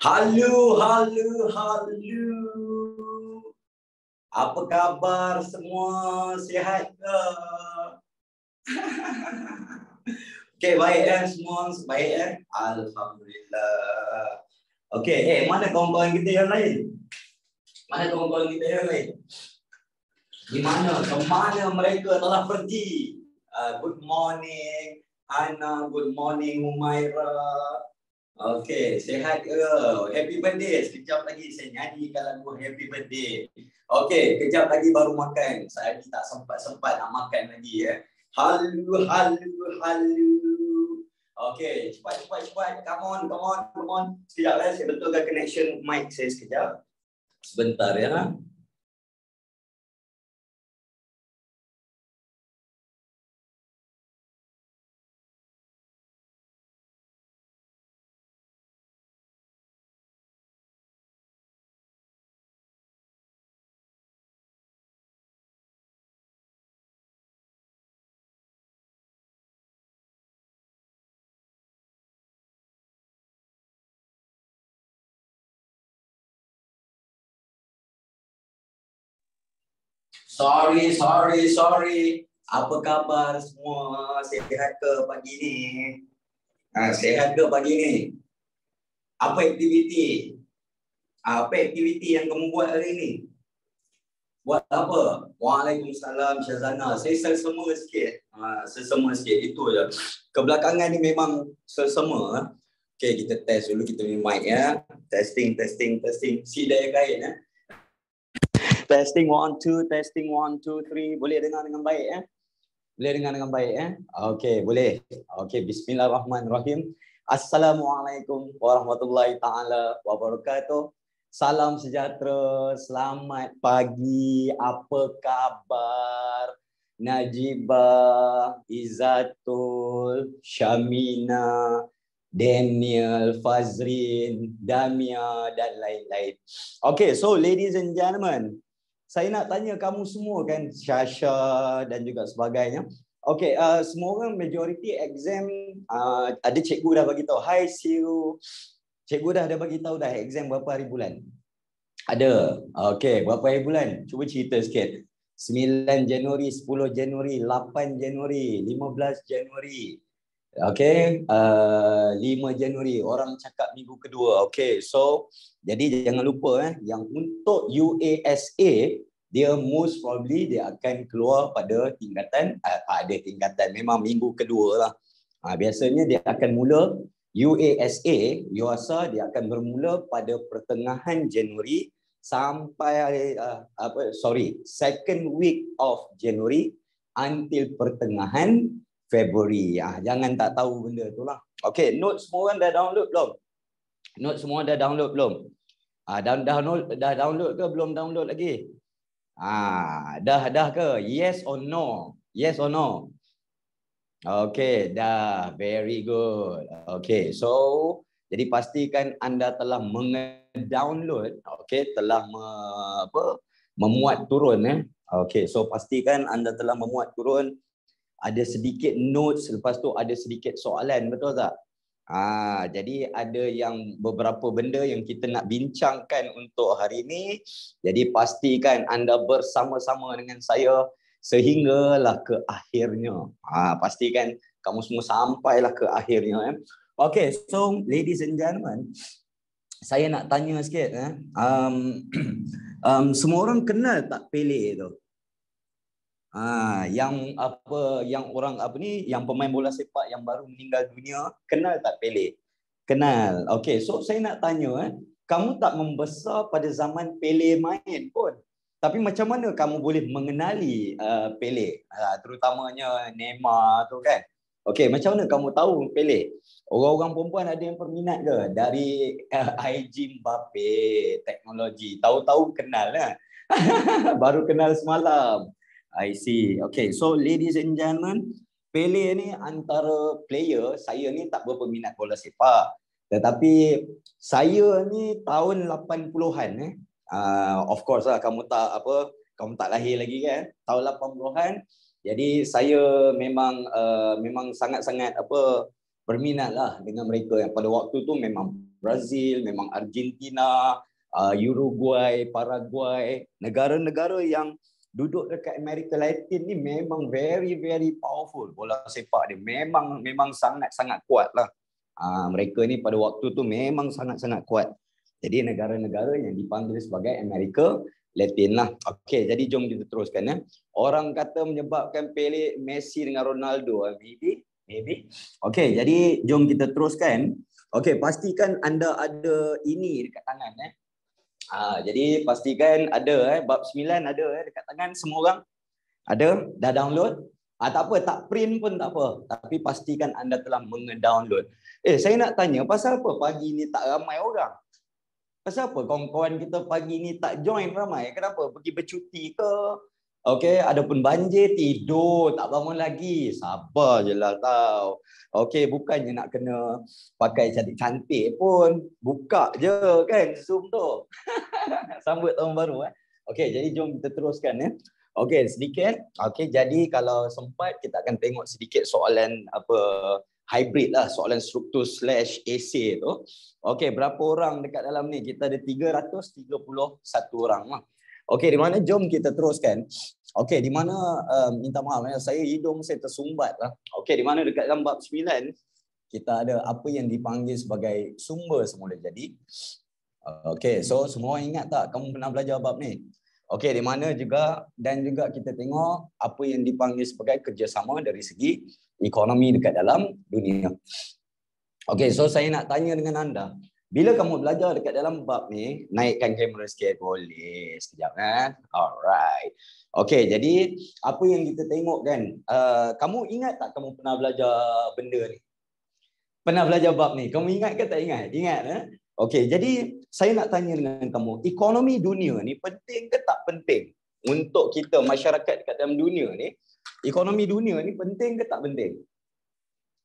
Halo, halo, halo. Apa khabar semua? Sihat ke? Okey, baik semua? Baik Alhamdulillah. Okey, mana kawan-kawan kita yang lain? Mana kawan-kawan kita yang lain? Di mana? Kemana mereka telah pergi? Good morning, Hana. Good morning, Humaira. Okey, sihat ke? Happy birthday. Sekejap lagi saya nyanyikan lagu happy birthday. Okey, kejap lagi baru makan. Saya tak sempat nak makan lagi ya. Halo, halo, halo. Okey, cepat. Come on. Sekejap saya betulkan connection mic saya sekejap. Sebentar ya. Sorry. Apa khabar semua? Sihat ke pagi ni? Sihat ke pagi ni? Apa aktiviti? Apa aktiviti yang kamu buat hari ni? Buat apa? Waalaikumsalam Syazana. Saya sesama sikit. Itu je. Kebelakangan ni memang sesama. Okey, kita test dulu kita punya mic ya. Testing. Si daya kain ya. Testing 1 2, testing 1 2 3. Boleh dengar dengan baik ya? Boleh dengar dengan baik ya? Okey, boleh. Okey, bismillahirrahmanirrahim. Assalamualaikum warahmatullahi taala wabarakatuh. Salam sejahtera, selamat pagi, apa khabar? Najibah, Izzatul, Syamina, Daniel, Fazrin, Damia dan lain-lain. Okay, so ladies and gentlemen, saya nak tanya kamu semua kan, Syasha dan juga sebagainya. Okay, semua orang majority exam, ada cikgu dah bagi tahu. Hi, see you. Cikgu dah ada bagi tahu dah exam berapa hari bulan? Ada. Okey, berapa hari bulan? Cuba cerita sikit. 9 Januari, 10 Januari, 8 Januari, 15 Januari. Okey, 5 Januari. Orang cakap minggu kedua. Okey, so jadi jangan lupa yang untuk UASA dia most probably dia akan keluar pada tingkatan memang minggu kedua lah. Biasanya dia akan mula UASA dia akan bermula pada pertengahan Januari sampai second week of January until pertengahan Februari. Jangan tak tahu benda tu lah. Okay, note semua orang dah download belum? Note semua dah download belum? Dah download ke belum download lagi? Dah ke? Yes or no? Yes or no? Okay, dah. Very good. Okay, so jadi pastikan anda telah mengedownload, telah memuat turun Okay, so pastikan anda telah memuat turun. Ada sedikit notes, lepas tu ada sedikit soalan, betul tak? Jadi ada yang beberapa benda yang kita nak bincangkan untuk hari ini. Jadi pastikan anda bersama-sama dengan saya sehinggalah ke akhirnya. Pastikan kamu semua sampailah ke akhirnya. Okay, so ladies and gentlemen, saya nak tanya sikit. Semua orang kenal tak Pele tu? Yang pemain bola sepak yang baru meninggal dunia, kenal tak Pele? Kenal. Okay, so saya nak tanya, kamu tak membesar pada zaman Pele main pun. Tapi macam mana kamu boleh mengenali Pele? Terutamanya Neymar tu kan. Okay, macam mana kamu tahu Pele? Orang-orang perempuan ada yang berminat ke? Dari IG Mbappe, teknologi. Tahu-tahu kenal lah. Baru kenal semalam. I see. Okay, so ladies and gentlemen, Pele ni antara player, saya ni tak berapa minat bola sepak. Tetapi saya ni tahun 80-an of course lah, kamu tak lahir lagi kan, tahun 80-an. Jadi saya memang sangat-sangat berminatlah dengan mereka yang pada waktu tu memang Brazil, memang Argentina, Uruguay, Paraguay, negara-negara yang duduk dekat Amerika Latin ni memang very very powerful. Bola sepak dia memang sangat-sangat kuat lah. Mereka ni pada waktu tu memang sangat-sangat kuat. Jadi negara-negara yang dipanggil sebagai Amerika Latin lah. Okey, jadi jom kita teruskan ya. Orang kata menyebabkan Pele, Messi dengan Ronaldo, maybe. Okey, jadi jom kita teruskan. Okey, pastikan anda ada ini dekat tangan jadi pastikan ada bab 9 ada dekat tangan semua orang. Ada? Dah download? Tak apa, tak print pun tak apa. Tapi pastikan anda telah mengedownload. Saya nak tanya, pasal apa pagi ni tak ramai orang? Pasal apa kawan-kawan kita pagi ni tak join ramai? Kenapa? Pergi bercuti ke? Okey, ada pun banjir, tidur, tak bangun lagi. Sabar je lah tau. Okey, bukannya nak kena pakai cantik-cantik pun. Buka je kan Zoom tu. Sambut tahun baru. Okey, jadi jom kita teruskan ya. Okey, sedikit. Okey, jadi kalau sempat kita akan tengok sedikit soalan hybrid lah, soalan struktur / essay tu. Okey, berapa orang dekat dalam ni? Kita ada 331 orang lah. Okey, di mana jom kita teruskan. Okey, di mana minta maaf saya hidung saya tersumbat lah. Okey, di mana dekat dalam bab 9 kita ada apa yang dipanggil sebagai sumber semula jadi. Okey, so semua ingat tak kamu pernah belajar bab ni? Okey, di mana juga kita tengok apa yang dipanggil sebagai kerjasama dari segi ekonomi dekat dalam dunia. Okey, so saya nak tanya dengan anda. Bila kamu belajar dekat dalam bab ni, naikkan kamera sikit boleh. Sekejap Alright. Okey, jadi apa yang kita tengok kan, kamu ingat tak kamu pernah belajar benda ni? Pernah belajar bab ni? Kamu ingat ke tak ingat? Ingat Okey, jadi saya nak tanya dengan kamu, ekonomi dunia ni penting ke tak penting untuk kita masyarakat dekat dalam dunia ni? Ekonomi dunia ni penting ke tak penting?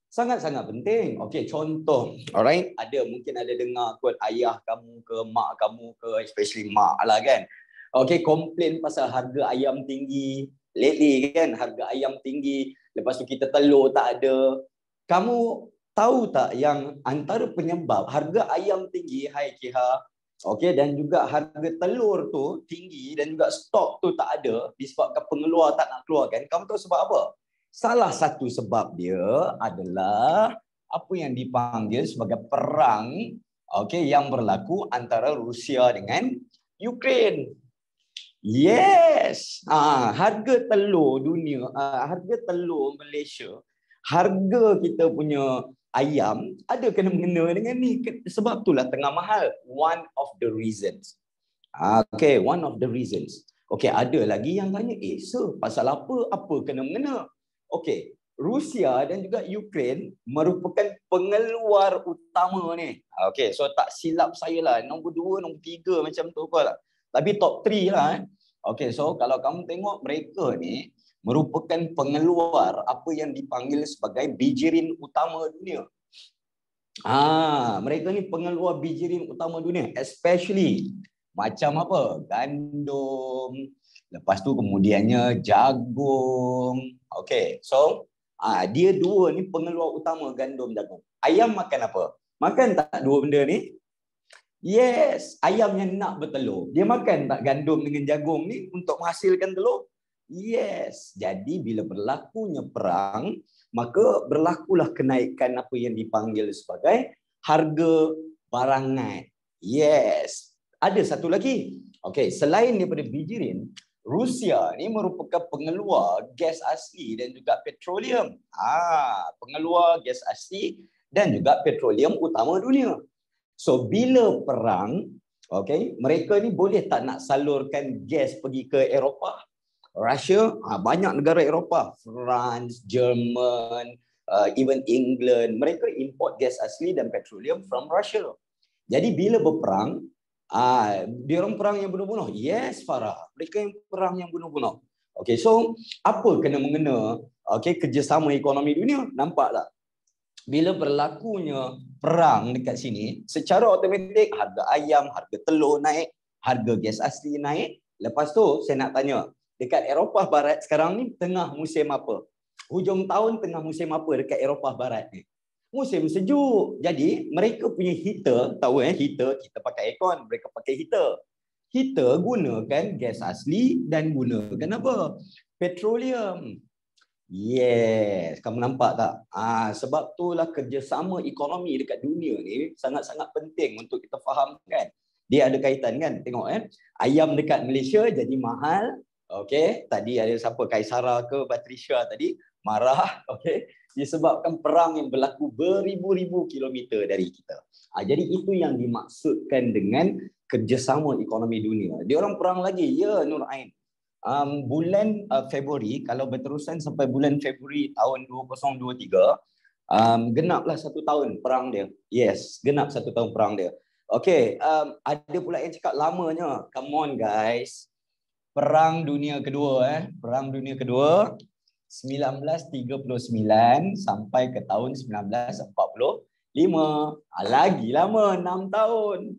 Sangat-sangat penting. Okey, contoh. Alright, mungkin ada dengar kot ayah kamu ke mak kamu ke, especially mak lah kan. Okey, komplain pasal harga ayam tinggi. Lately kan, harga ayam tinggi. Lepas tu kita telur tak ada. Kamu tahu tak yang antara penyebab harga ayam tinggi, hai Kiha, okey, dan juga harga telur tu tinggi dan juga stok tu tak ada disebabkan pengeluar tak nak keluarkan. Kamu tahu sebab apa? Salah satu sebab dia adalah apa yang dipanggil sebagai perang yang berlaku antara Rusia dengan Ukraine. Yes. Harga telur dunia, harga telur Malaysia, harga kita punya ayam ada kena-mengena dengan ni. Sebab itulah tengah mahal. One of the reasons. One of the reasons. Ada lagi yang tanya, so pasal apa kena-mengena? Okey, Rusia dan juga Ukraine merupakan pengeluar utama ni. Okey, so tak silap saya lah. Nombor 2, nombor 3 macam tu kot lah. Tapi top 3 lah. Okey, so kalau kamu tengok mereka ni merupakan pengeluar apa yang dipanggil sebagai bijirin utama dunia. Mereka ni pengeluar bijirin utama dunia. Especially macam apa? Gandum. Lepas tu kemudiannya jagung. Okey, so dia dua ni pengeluar utama, gandum, jagung. Ayam makan apa? Makan tak dua benda ni? Yes, ayam yang nak bertelur. Dia makan tak gandum dengan jagung ni untuk menghasilkan telur? Yes. Jadi bila berlakunya perang, maka berlakulah kenaikan apa yang dipanggil sebagai harga barangan. Yes. Ada satu lagi. Okey, selain daripada bijirin, Rusia ni merupakan pengeluar gas asli dan juga petroleum. Pengeluar gas asli dan juga petroleum utama dunia. So bila perang, mereka ni boleh tak nak salurkan gas pergi ke Eropah? Russia, banyak negara Eropah, France, Jerman, even England, mereka import gas asli dan petroleum from Russia. Jadi bila berperang, dia orang perang yang bunuh-bunuh. Yes, Farah. Mereka yang perang yang bunuh-bunuh. Okey, so apa kena-mengena kerjasama ekonomi dunia? Nampak tak? Bila berlakunya perang dekat sini, secara automatik harga ayam, harga telur naik, harga gas asli naik. Lepas tu saya nak tanya, dekat Eropah Barat sekarang ni tengah musim apa? Hujung tahun tengah musim apa dekat Eropah Barat ni? Musim sejuk. Jadi mereka punya heater, tahu heater, kita pakai aircon, mereka pakai heater. Heater gunakan gas asli dan gunakan apa? Petroleum. Yes, kamu nampak tak? Sebab itulah kerjasama ekonomi dekat dunia ni sangat-sangat penting untuk kita fahamkan. Dia ada kaitan kan? Tengok ayam dekat Malaysia jadi mahal. Okey, tadi ada siapa Kaisara ke Patricia tadi marah, okey, disebabkan perang yang berlaku beribu-ribu kilometer dari kita. Jadi itu yang dimaksudkan dengan kerjasama ekonomi dunia. Dia orang perang lagi, ya Nur Ain. Bulan Februari, kalau berterusan sampai bulan Februari tahun 2023, genaplah 1 tahun perang dia. Yes, genap 1 tahun perang dia. Okey, ada pula yang cakap lamanya. Come on guys. Perang Dunia Kedua Perang Dunia Kedua 1939 sampai ke tahun 1945. Lagi lama 6 tahun.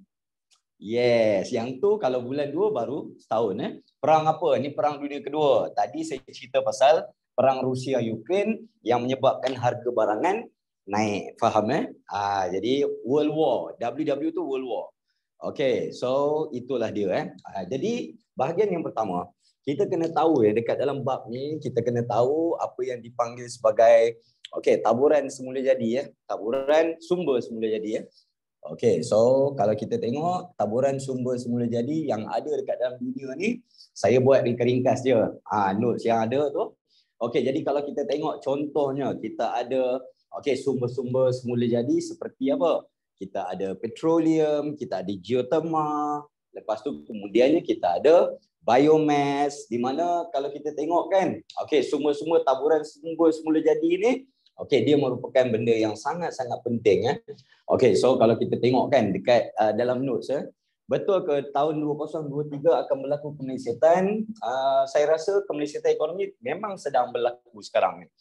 Yes, yang tu kalau bulan 2 baru setahun Perang apa? Ni Perang Dunia Kedua. Tadi saya cerita pasal perang Rusia Ukraine yang menyebabkan harga barangan naik. Faham jadi World War. WW tu World War. Okay, so itulah dia jadi bahagian yang pertama, kita kena tahu dekat dalam bab ni kita kena tahu apa yang dipanggil sebagai taburan semula jadi taburan sumber semula jadi Okay, so kalau kita tengok taburan sumber semula jadi yang ada dekat dalam dunia ni, saya buat ringkas je. Notes yang ada tu. Okay, jadi kalau kita tengok contohnya, kita ada sumber-sumber semula jadi seperti apa? Kita ada petroleum, kita ada geothermal, lepas tu kemudiannya kita ada biomass, di mana kalau kita tengok kan, sumber-sumber taburan sumber semula jadi ni, dia merupakan benda yang sangat-sangat penting so kalau kita tengok kan dekat dalam notes betul ke tahun 2023 akan berlaku kemelesetan? Saya rasa kemelesetan ekonomi memang sedang berlaku sekarang ni.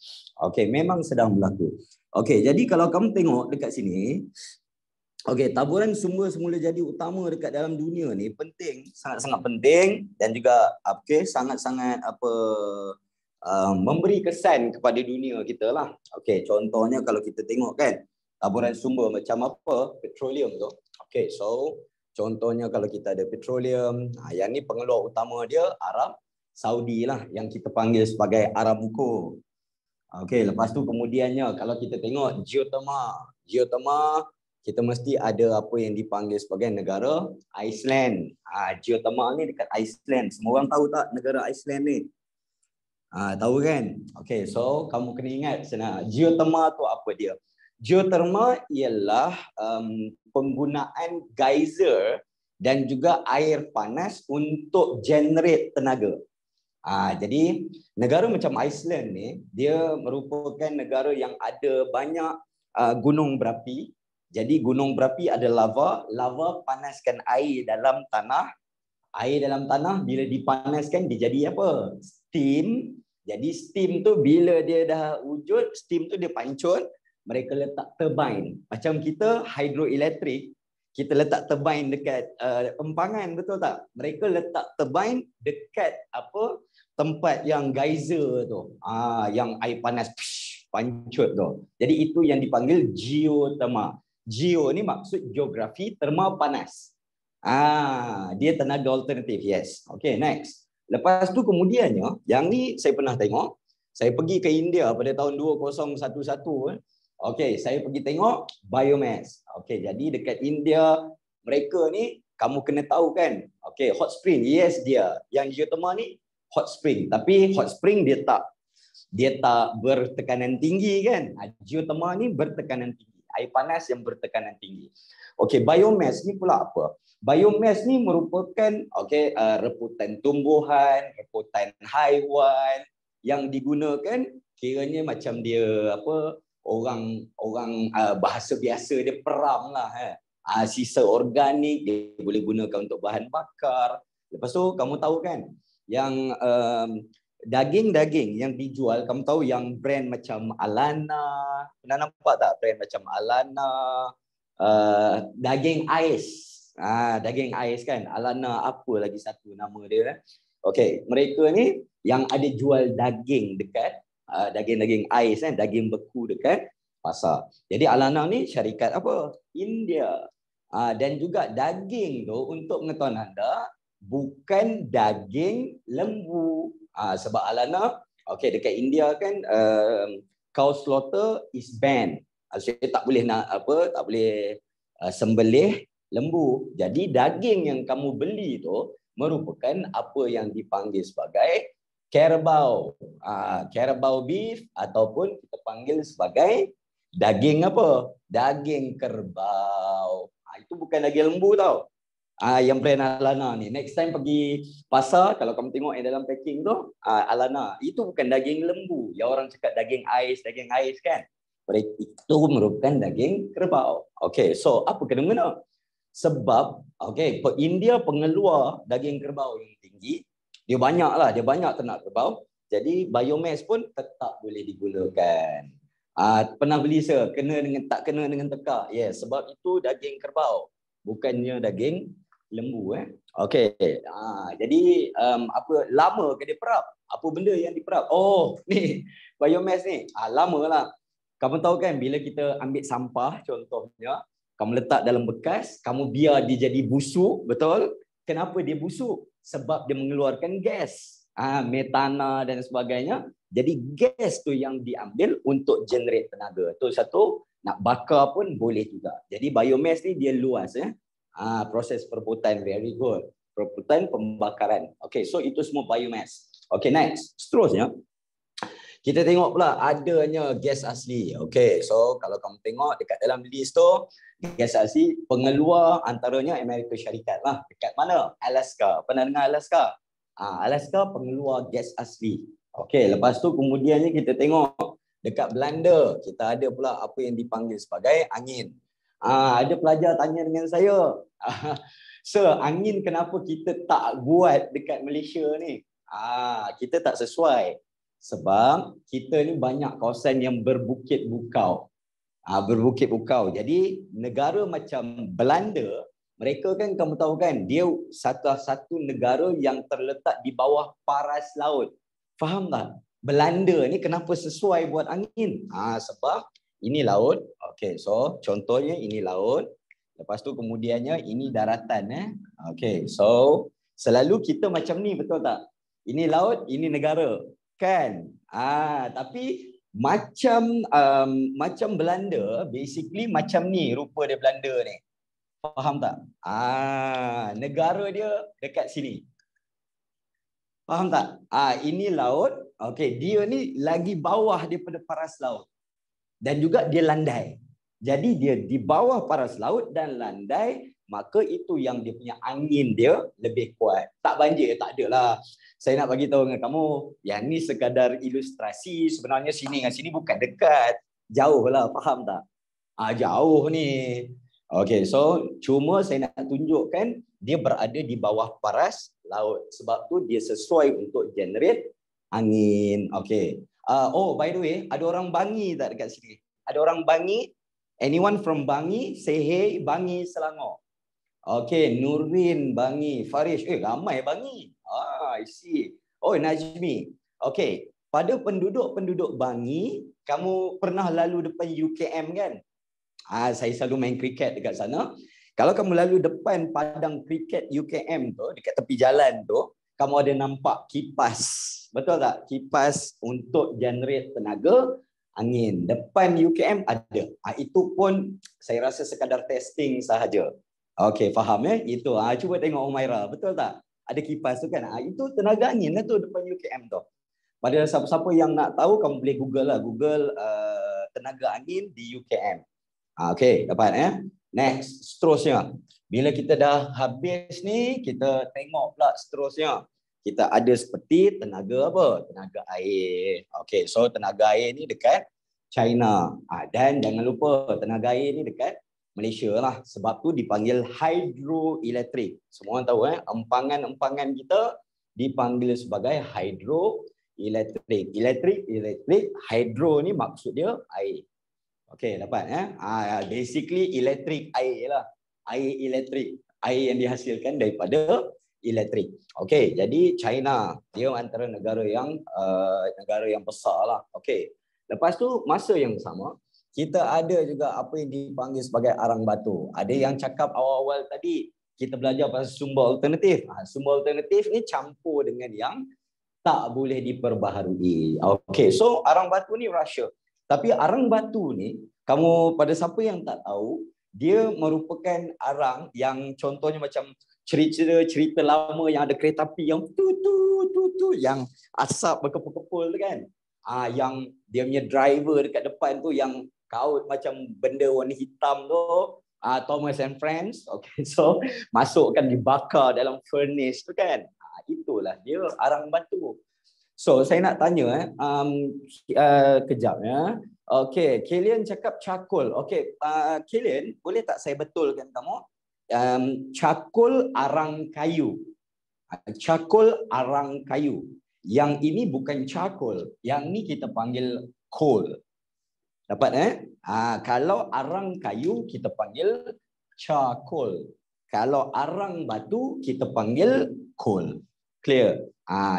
Memang sedang berlaku. Jadi kalau kamu tengok dekat sini, taburan sumber semula jadi utama dekat dalam dunia ni penting, sangat-sangat penting dan juga sangat-sangat memberi kesan kepada dunia kita lah. Contohnya kalau kita tengok kan taburan sumber macam apa? Petroleum tu. So contohnya kalau kita ada petroleum, yang ni pengeluar utama dia Arab Saudi lah yang kita panggil sebagai Aramco. Lepas tu kemudiannya kalau kita tengok geothermal kita mesti ada apa yang dipanggil sebagai negara Iceland. Geothermal ni dekat Iceland. Semua orang tahu tak negara Iceland ni? Tahu kan? So kamu kena ingat geothermal tu apa dia? Geothermal ialah penggunaan geyser dan juga air panas untuk generate tenaga. Jadi negara macam Iceland ni dia merupakan negara yang ada banyak gunung berapi. Jadi gunung berapi ada lava panaskan air dalam tanah. Air dalam tanah bila dipanaskan dia jadi apa? Steam. Jadi steam tu bila dia dah wujud, steam tu dia pancut, mereka letak turbine. Macam kita hidroelektrik, kita letak turbine dekat empangan, betul tak? Mereka letak turbine dekat tempat yang geyser tu. Yang air panas pancut tu. Jadi itu yang dipanggil geothermal. Geo ni maksud geografi, thermal panas. Dia tenaga alternatif, yes. Next. Lepas tu kemudiannya, yang ni saya pernah tengok. Saya pergi ke India pada tahun 2011. Saya pergi tengok biomass. Jadi dekat India, mereka ni, kamu kena tahu kan? Hot spring, yes dia. Yang geothermal ni, hot spring. Tapi hot spring dia tak bertekanan tinggi kan? Geothermal ni bertekanan tinggi. Air panas yang bertekanan tinggi. Biomass ni pula apa? Biomass ni merupakan reputan tumbuhan, reputan haiwan yang digunakan kiranya macam dia orang bahasa biasa dia peram lah sisa organik dia boleh gunakan untuk bahan bakar. Lepas tu kamu tahu kan yang daging-daging yang dijual, kamu tahu yang brand macam Alana, pernah nampak tak brand macam Alana, daging ais, daging ais kan, Alana apa lagi satu nama dia. Mereka ni yang ada jual daging dekat daging-daging ais daging beku dekat pasar. Jadi Alana ni syarikat apa? India. Dan juga daging tu untuk pengetahuan anda bukan daging lembu. Sebab Alana, okey, dekat India kan cow slaughter is banned. Maksudnya tak boleh tak boleh sembelih lembu. Jadi daging yang kamu beli tu merupakan apa yang dipanggil sebagai carabao. Carabao beef ataupun kita panggil sebagai daging apa? Daging kerbau. Itu bukan daging lembu tau. Yang brand Alana ni. Next time pergi pasar, kalau kamu tengok yang dalam packing tu, Alana. Itu bukan daging lembu. Yang orang cakap daging ais kan. Itu merupakan daging kerbau. Okay, so apa kena-mena? Sebab, okay, India pengeluar daging kerbau yang tinggi. Dia banyak lah, dia banyak ternak kerbau. Jadi biomass pun tetap boleh digunakan. Pernah beli tak kena dengan tekak. Yes, sebab itu daging kerbau, bukannya daging lembu. Okey. Jadi apa lama ke dia perap? Apa benda yang diperap? Oh, ni biomass ni. Lama lah. Kamu tahu kan bila kita ambil sampah contohnya, kamu letak dalam bekas, kamu biar dia jadi busuk, betul? Kenapa dia busuk? Sebab dia mengeluarkan gas. Metana dan sebagainya. Jadi gas tu yang diambil untuk generate tenaga. Tu satu, nak bakar pun boleh juga. Jadi biomass ni dia luas. Proses perebutan, very good. Perebutan pembakaran. Okay, so itu semua biomass. Okay, next. Seterusnya, kita tengok pula adanya gas asli. Okay, so kalau kamu tengok dekat dalam list tu, gas asli pengeluar antaranya Amerika Syarikat lah. Dekat mana? Alaska. Pernah dengar Alaska? Alaska pengeluar gas asli. Okey, lepas tu kemudiannya kita tengok dekat Belanda, kita ada pula apa yang dipanggil sebagai angin. Ada pelajar tanya dengan saya, "Sir, angin kenapa kita tak buat dekat Malaysia ni?" Kita tak sesuai. Sebab kita ni banyak kawasan yang berbukit bukau. Jadi negara macam Belanda, mereka kan kamu tahu kan, dia satu negara yang terletak di bawah paras laut. Faham tak? Belanda ni kenapa sesuai buat angin? Sebab ini laut. Okey, so contohnya ini laut. Lepas tu kemudiannya ini daratan. Okey, so selalu kita macam ni, betul tak? Ini laut, ini negara. Kan? Tapi macam Belanda, basically macam ni rupa dia Belanda ni. Faham tak? Negara dia dekat sini. Faham tak? Ini laut. Okey, dia ni lagi bawah daripada paras laut. Dan juga dia landai. Jadi dia di bawah paras laut dan landai, maka itu yang dia punya angin dia lebih kuat. Tak banjir, tak adalah. Saya nak bagi tahu dengan kamu, yang ni sekadar ilustrasi, sebenarnya sini dengan sini bukan dekat. Jauh lah, faham tak? Jauh ni. Okey, so cuma saya nak tunjukkan dia berada di bawah paras laut. Sebab tu dia sesuai untuk generate angin. Okey. By the way, ada orang Bangi tak dekat sini? Ada orang Bangi? Anyone from Bangi? Say hey, Bangi Selangor. Okey, Nurin Bangi, Farish. Ramai Bangi. I see. Najmi. Okey, pada penduduk-penduduk Bangi, kamu pernah lalu depan UKM kan? Saya selalu main kriket dekat sana. Kalau kamu lalu depan padang kriket UKM tu, dekat tepi jalan tu, kamu ada nampak kipas. Betul tak? Kipas untuk generate tenaga angin. Depan UKM ada. Itu pun saya rasa sekadar testing sahaja. Okey, faham ya? Itu. Cuba tengok Umaira. Betul tak? Ada kipas tu kan? Itu tenaga angin lah tu depan UKM tu. Pada siapa-siapa yang nak tahu, kamu boleh Google lah. Google tenaga angin di UKM. Okey, dapat ya? Next, seterusnya. Bila kita dah habis ni, kita tengok pula seterusnya. Kita ada seperti tenaga apa? Tenaga air. Okey, so tenaga air ni dekat China. Dan jangan lupa tenaga air ni dekat Malaysia lah. Sebab tu dipanggil hydroelectric. Semua orang tahu empangan-empangan kita dipanggil sebagai hydroelectric. Electric, hydro ni maksud dia air. Okey, dapat basically elektrik air lah. Air elektrik. Air yang dihasilkan daripada elektrik. Okey, jadi China dia antara negara yang besar lah. Okey. Lepas tu masa yang sama, kita ada juga apa yang dipanggil sebagai arang batu. Ada yang cakap awal-awal tadi, kita belajar pasal sumber alternatif. Sumber alternatif ni campur dengan yang tak boleh diperbaharui. Okay, so arang batu ni rahsia. Tapi arang batu ni, kamu pada siapa yang tak tahu, dia merupakan arang yang contohnya macam cerita lama yang ada kereta api yang tu yang asap berkepul-kepul kan. Yang dia punya driver dekat depan tu yang kaut macam benda warna hitam tu, Thomas and Friends. Okay, so masukkan dibakar dalam furnace tu kan. Itulah dia arang batu. So saya nak tanya kejap ya. Okay, Kilian cakap cakul. Okay, Kilian boleh tak saya betulkan kamu? Cakul arang kayu. Cakul arang kayu. Yang ini bukan cakul. Yang ni kita panggil coal. Dapat kalau arang kayu kita panggil cakul. Kalau arang batu kita panggil coal. Clear?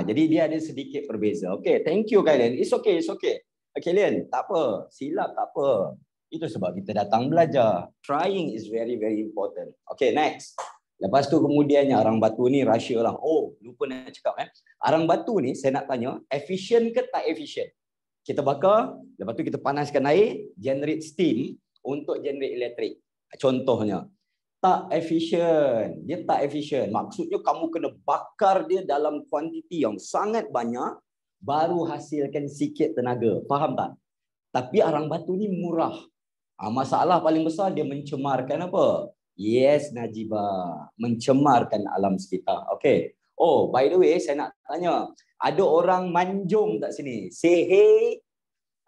Jadi dia ada sedikit berbeza. Okay, thank you Kalian. It's okay, it's okay. Kalian, tak apa. Silap tak apa. Itu sebab kita datang belajar. Trying is very, very important. Okay, next. Lepas tu kemudiannya arang batu ni rahsia lah. Oh, lupa nak cakap. Arang batu ni saya nak tanya, efisien ke tak efisien? Kita bakar, lepas tu kita panaskan air, generate steam untuk generate elektrik. Contohnya, tak efisien. Dia tak efisien. Maksudnya kamu kena bakar dia dalam kuantiti yang sangat banyak, baru hasilkan sikit tenaga. Faham tak? Tapi arang batu ni murah. Masalah paling besar dia mencemarkan apa? Yes, Najibah. Mencemarkan alam sekitar. Okay. Oh, by the way, saya nak tanya. Ada orang Manjung tak sini? Say hey.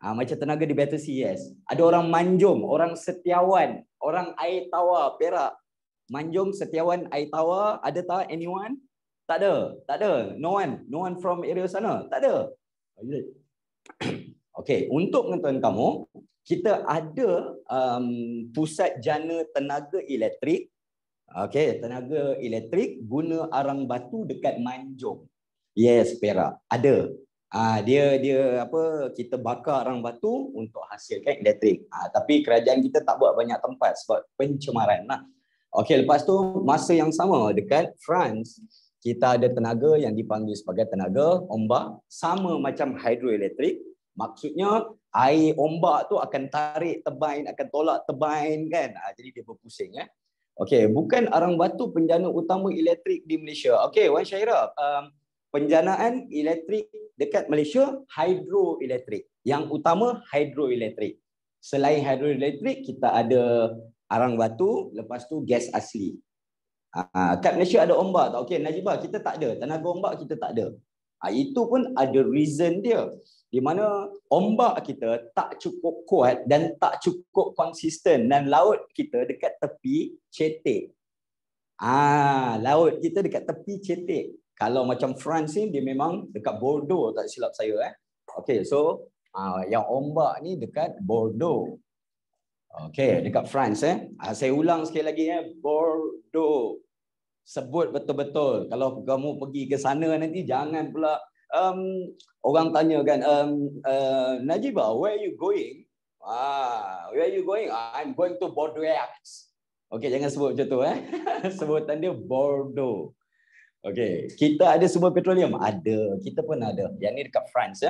Macam tenaga di Battersea, yes. Ada orang Manjung, orang Setiawan, orang Air Tawar, Perak. Manjung, Setiawan, Air Tawar. Ada tak? Anyone? Tak ada. Tak ada. No one. No one from area sana. Tak ada. Okay. Untuk pengetahuan kamu, kita ada pusat jana tenaga elektrik. Okay, tenaga elektrik guna arang batu dekat Manjung. Yes, Perak. Ada. Dia apa, kita bakar arang batu untuk hasilkan elektrik. Tapi kerajaan kita tak buat banyak tempat sebab pencemaran lah. Okay, lepas tu masa yang sama dekat France, kita ada tenaga yang dipanggil sebagai tenaga ombak, sama macam hidroelektrik. Maksudnya air ombak tu akan tarik turbine, akan tolak turbine kan. Jadi dia berpusing ya. Okey, bukan arang batu penjana utama elektrik di Malaysia. Okey, Wan Syairah, penjanaan elektrik dekat Malaysia hidroelektrik. Yang utama hidroelektrik. Selain hidroelektrik kita ada arang batu, lepas tu gas asli. Kat Malaysia ada ombak tak? Okey, Najibah, kita tak ada. Tenaga ombak kita tak ada. Itu pun ada reason dia. Di mana ombak kita tak cukup kuat dan tak cukup konsisten. Dan laut kita dekat tepi cetek. Laut kita dekat tepi cetek. Kalau macam France ni, dia memang dekat Bordeaux, tak silap saya. Okay, so yang ombak ni dekat Bordeaux. Okay, dekat France. Saya ulang sekali lagi. Bordeaux. Sebut betul-betul. Kalau kamu pergi ke sana nanti, jangan pula orang tanya kan, Najibah, where are you going? Where are you going? I'm going to Bordeaux. Okay, jangan sebut macam tu. Sebutan dia Bordeaux. Okay, kita ada sumber petroleum? Ada. Kita pun ada. Yang ni dekat France.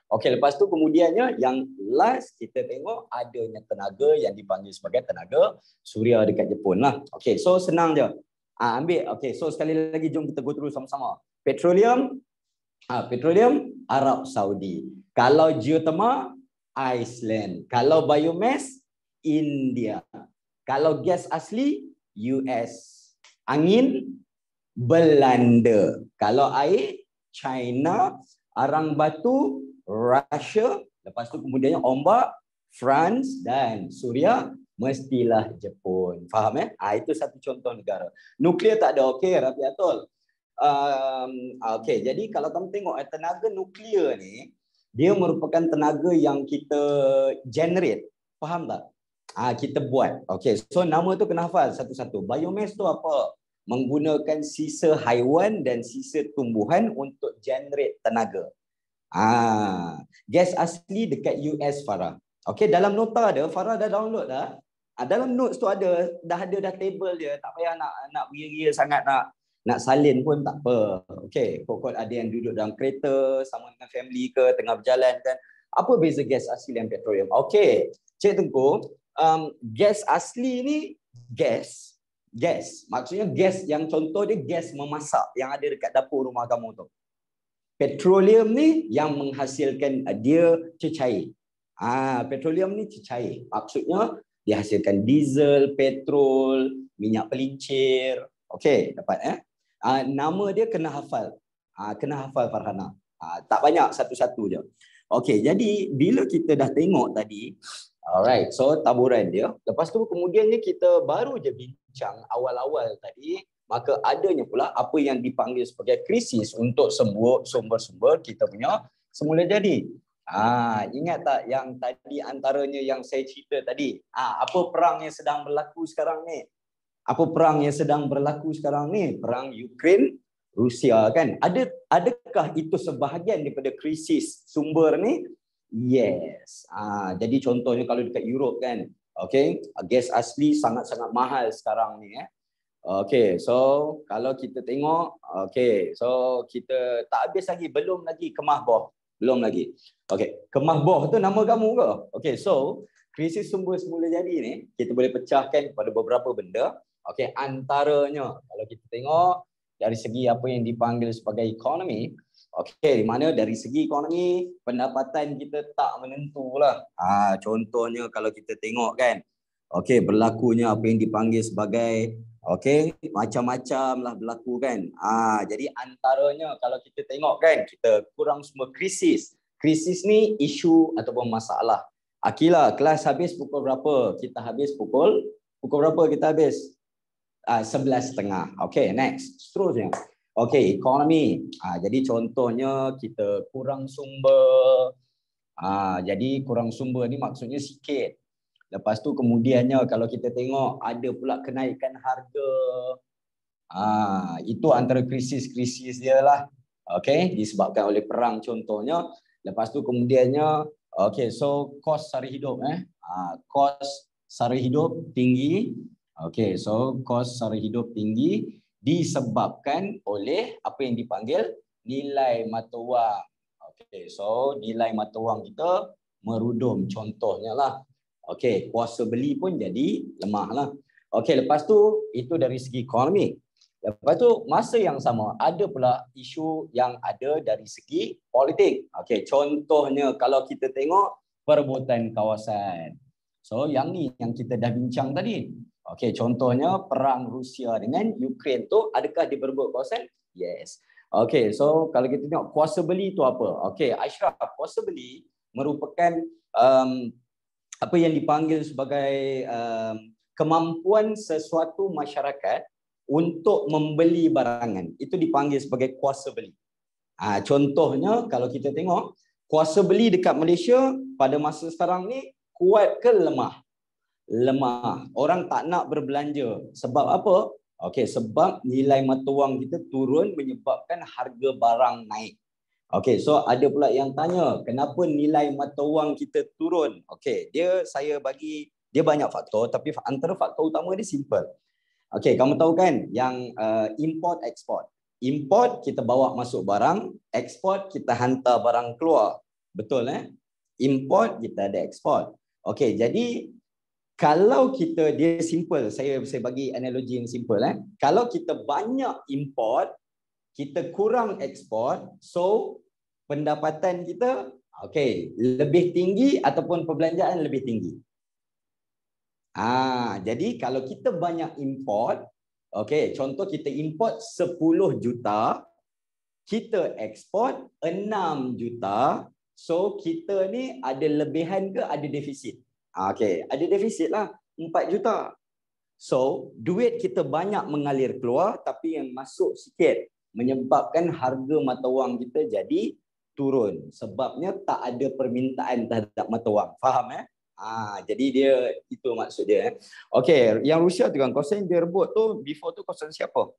Okay, lepas tu kemudiannya yang last kita tengok adanya tenaga yang dipanggil sebagai tenaga suria dekat Jepun lah. Okay, so senang je. Ambil. Okay, so sekali lagi jom kita go through sama-sama. Petroleum, petroleum Arab Saudi. Kalau geothermal, Iceland. Kalau biomass, India. Kalau gas asli, US. Angin, Belanda. Kalau air, China. Arang batu, Russia. Lepas tu kemudiannya ombak, France dan Suria, mestilah Jepun. Faham Itu satu contoh negara. Nuklear tak ada. Okey, Rafiatul. Okey, jadi kalau kamu tengok tenaga nuklear ni, dia merupakan tenaga yang kita generate. Faham tak? Kita buat. Okey, so nama tu kena hafal satu-satu. Biomass tu apa? Menggunakan sisa haiwan dan sisa tumbuhan untuk generate tenaga. Gas asli dekat US, Farah. Okey, dalam nota ada, Farah dah download dah. Dalam notes tu dah ada table dia. Tak payah nak ria-ria sangat nak salin pun tak apa. Okey, kok ada yang duduk dalam kereta sama dengan family ke tengah berjalan kan. Apa beza gas asli dan petroleum? Okey, Cik Tengku, gas asli ni gas. Maksudnya gas yang contoh dia gas memasak yang ada dekat dapur rumah kamu tu. Petroleum ni yang menghasilkan dia cecair. Petroleum ni cecair. Maksudnya dihasilkan diesel, petrol, minyak pelincir. Okey, dapat nama dia kena hafal. Kena hafal Farhana. Tak banyak, satu-satu je. Okey, jadi bila kita dah tengok tadi, alright, so taburan dia. Lepas tu kemudiannya kita baru je bincang awal-awal tadi, maka adanya pula apa yang dipanggil sebagai krisis untuk sumber-sumber kita punya semula jadi. Ingat tak yang tadi antaranya yang saya cerita tadi? Apa perang yang sedang berlaku sekarang ni? Perang Ukraine Rusia kan. Adakah itu sebahagian daripada krisis sumber ni? Yes. Jadi contohnya kalau dekat Europe kan, okey, gas asli sangat-sangat mahal sekarang ni Okey, so kalau kita tengok, okey, so kita tak habis lagi, belum lagi Kemah Boh. Belum lagi. Okey, Kemah Boh tu nama kamu ke? Okey, so krisis sumber semula jadi ni kita boleh pecahkan kepada beberapa benda. Okey, antaranya kalau kita tengok dari segi apa yang dipanggil sebagai ekonomi, okey, di mana dari segi ekonomi pendapatan kita tak menentulah. Contohnya kalau kita tengok kan, okey, berlakunya apa yang dipanggil sebagai macam-macam lah berlaku kan. Jadi antaranya kalau kita tengok kan, kita kurang semua krisis. Krisis ni isu ataupun masalah. Akila, kelas habis pukul berapa? Kita habis pukul berapa kita habis? 11.30. Okey, next. Seterusnya. Okey, ekonomi. Jadi contohnya kita kurang sumber. Jadi kurang sumber ni maksudnya sikit. Lepas tu kemudiannya kalau kita tengok ada pula kenaikan harga. Itu antara krisis-krisis dia lah. Okey, disebabkan oleh perang contohnya. Lepas tu kemudiannya, okey, so kos sara hidup kos sara hidup tinggi. Okey, so kos sara hidup tinggi disebabkan oleh apa yang dipanggil nilai mata wang. Okey, so nilai mata wang kita merudum contohnya lah. Okey, kuasa beli pun jadi lemah lah. Okey, lepas tu itu dari segi ekonomi. Lepas tu masa yang sama ada pula isu yang ada dari segi politik. Okey, contohnya kalau kita tengok perebutan kawasan. So yang ni yang kita dah bincang tadi. Okey, contohnya perang Rusia dengan Ukraine tu adakah dia berebut kawasan? Yes. Okey, so kalau kita tengok kuasa beli tu apa? Okey, Ashraf, kuasa beli merupakan apa yang dipanggil sebagai kemampuan sesuatu masyarakat untuk membeli barangan. Itu dipanggil sebagai kuasa beli. Contohnya kalau kita tengok kuasa beli dekat Malaysia pada masa sekarang ni kuat ke lemah? Lemah. Orang tak nak berbelanja. Sebab apa? Okey, sebab nilai mata wang kita turun menyebabkan harga barang naik. Okey, so ada pula yang tanya, kenapa nilai mata wang kita turun? Okey, saya bagi dia banyak faktor, tapi antara faktor utama dia simple. Okey, kamu tahu kan yang import export. Import kita bawa masuk barang, export kita hantar barang keluar. Betul Import kita ada export. Okey, jadi kalau dia simple, saya bagi analogi yang simple Kalau kita banyak import, kita kurang ekspor, so pendapatan kita lebih tinggi ataupun perbelanjaan lebih tinggi. Jadi kalau kita banyak import, contoh kita import 10 juta, kita ekspor 6 juta, so kita ni ada lebihan ke ada defisit? Ada defisit lah 4 juta. So duit kita banyak mengalir keluar tapi yang masuk sikit, menyebabkan harga mata wang kita jadi turun. Sebabnya tak ada permintaan terhadap mata wang. Faham jadi dia itu maksud dia. Okey, yang Rusia tu kan kawasan dia rebut tu before tu kawasan siapa?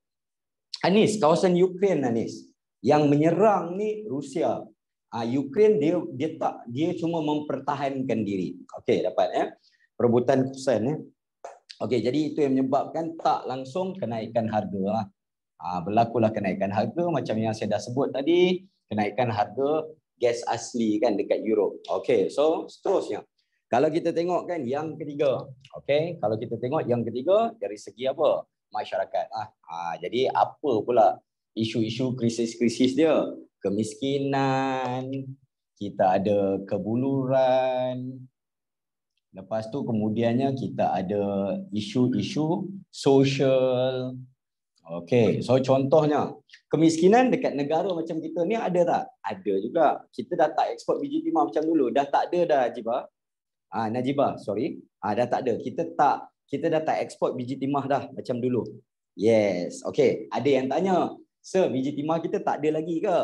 Anis, kawasan Ukraine Anis. Yang menyerang ni Rusia. Ukraine dia cuma mempertahankan diri. Okey, dapat ya. Perebutan kawasan ya. Okey, jadi itu yang menyebabkan tak langsung kenaikan harga lah. Berlakulah kenaikan harga macam yang saya dah sebut tadi, kenaikan harga gas asli kan dekat Europe. Okey, so seterusnya. Kalau kita tengok kan yang ketiga. Okey, kalau kita tengok yang ketiga dari segi apa? Masyarakat. Jadi apa pula isu-isu krisis-krisis dia? Kemiskinan, kita ada kebuluran. Lepas tu kemudiannya kita ada isu-isu sosial. Okey, so contohnya kemiskinan dekat negara macam kita ni ada tak? Ada juga. Kita dah tak ekspor biji timah macam dulu. Dah tak ada dah, Najibah. Najibah, sorry. Dah tak ada. Kita dah tak ekspor biji timah dah macam dulu. Yes. Okey, ada yang tanya, "Sir, biji timah kita tak ada lagi ke?"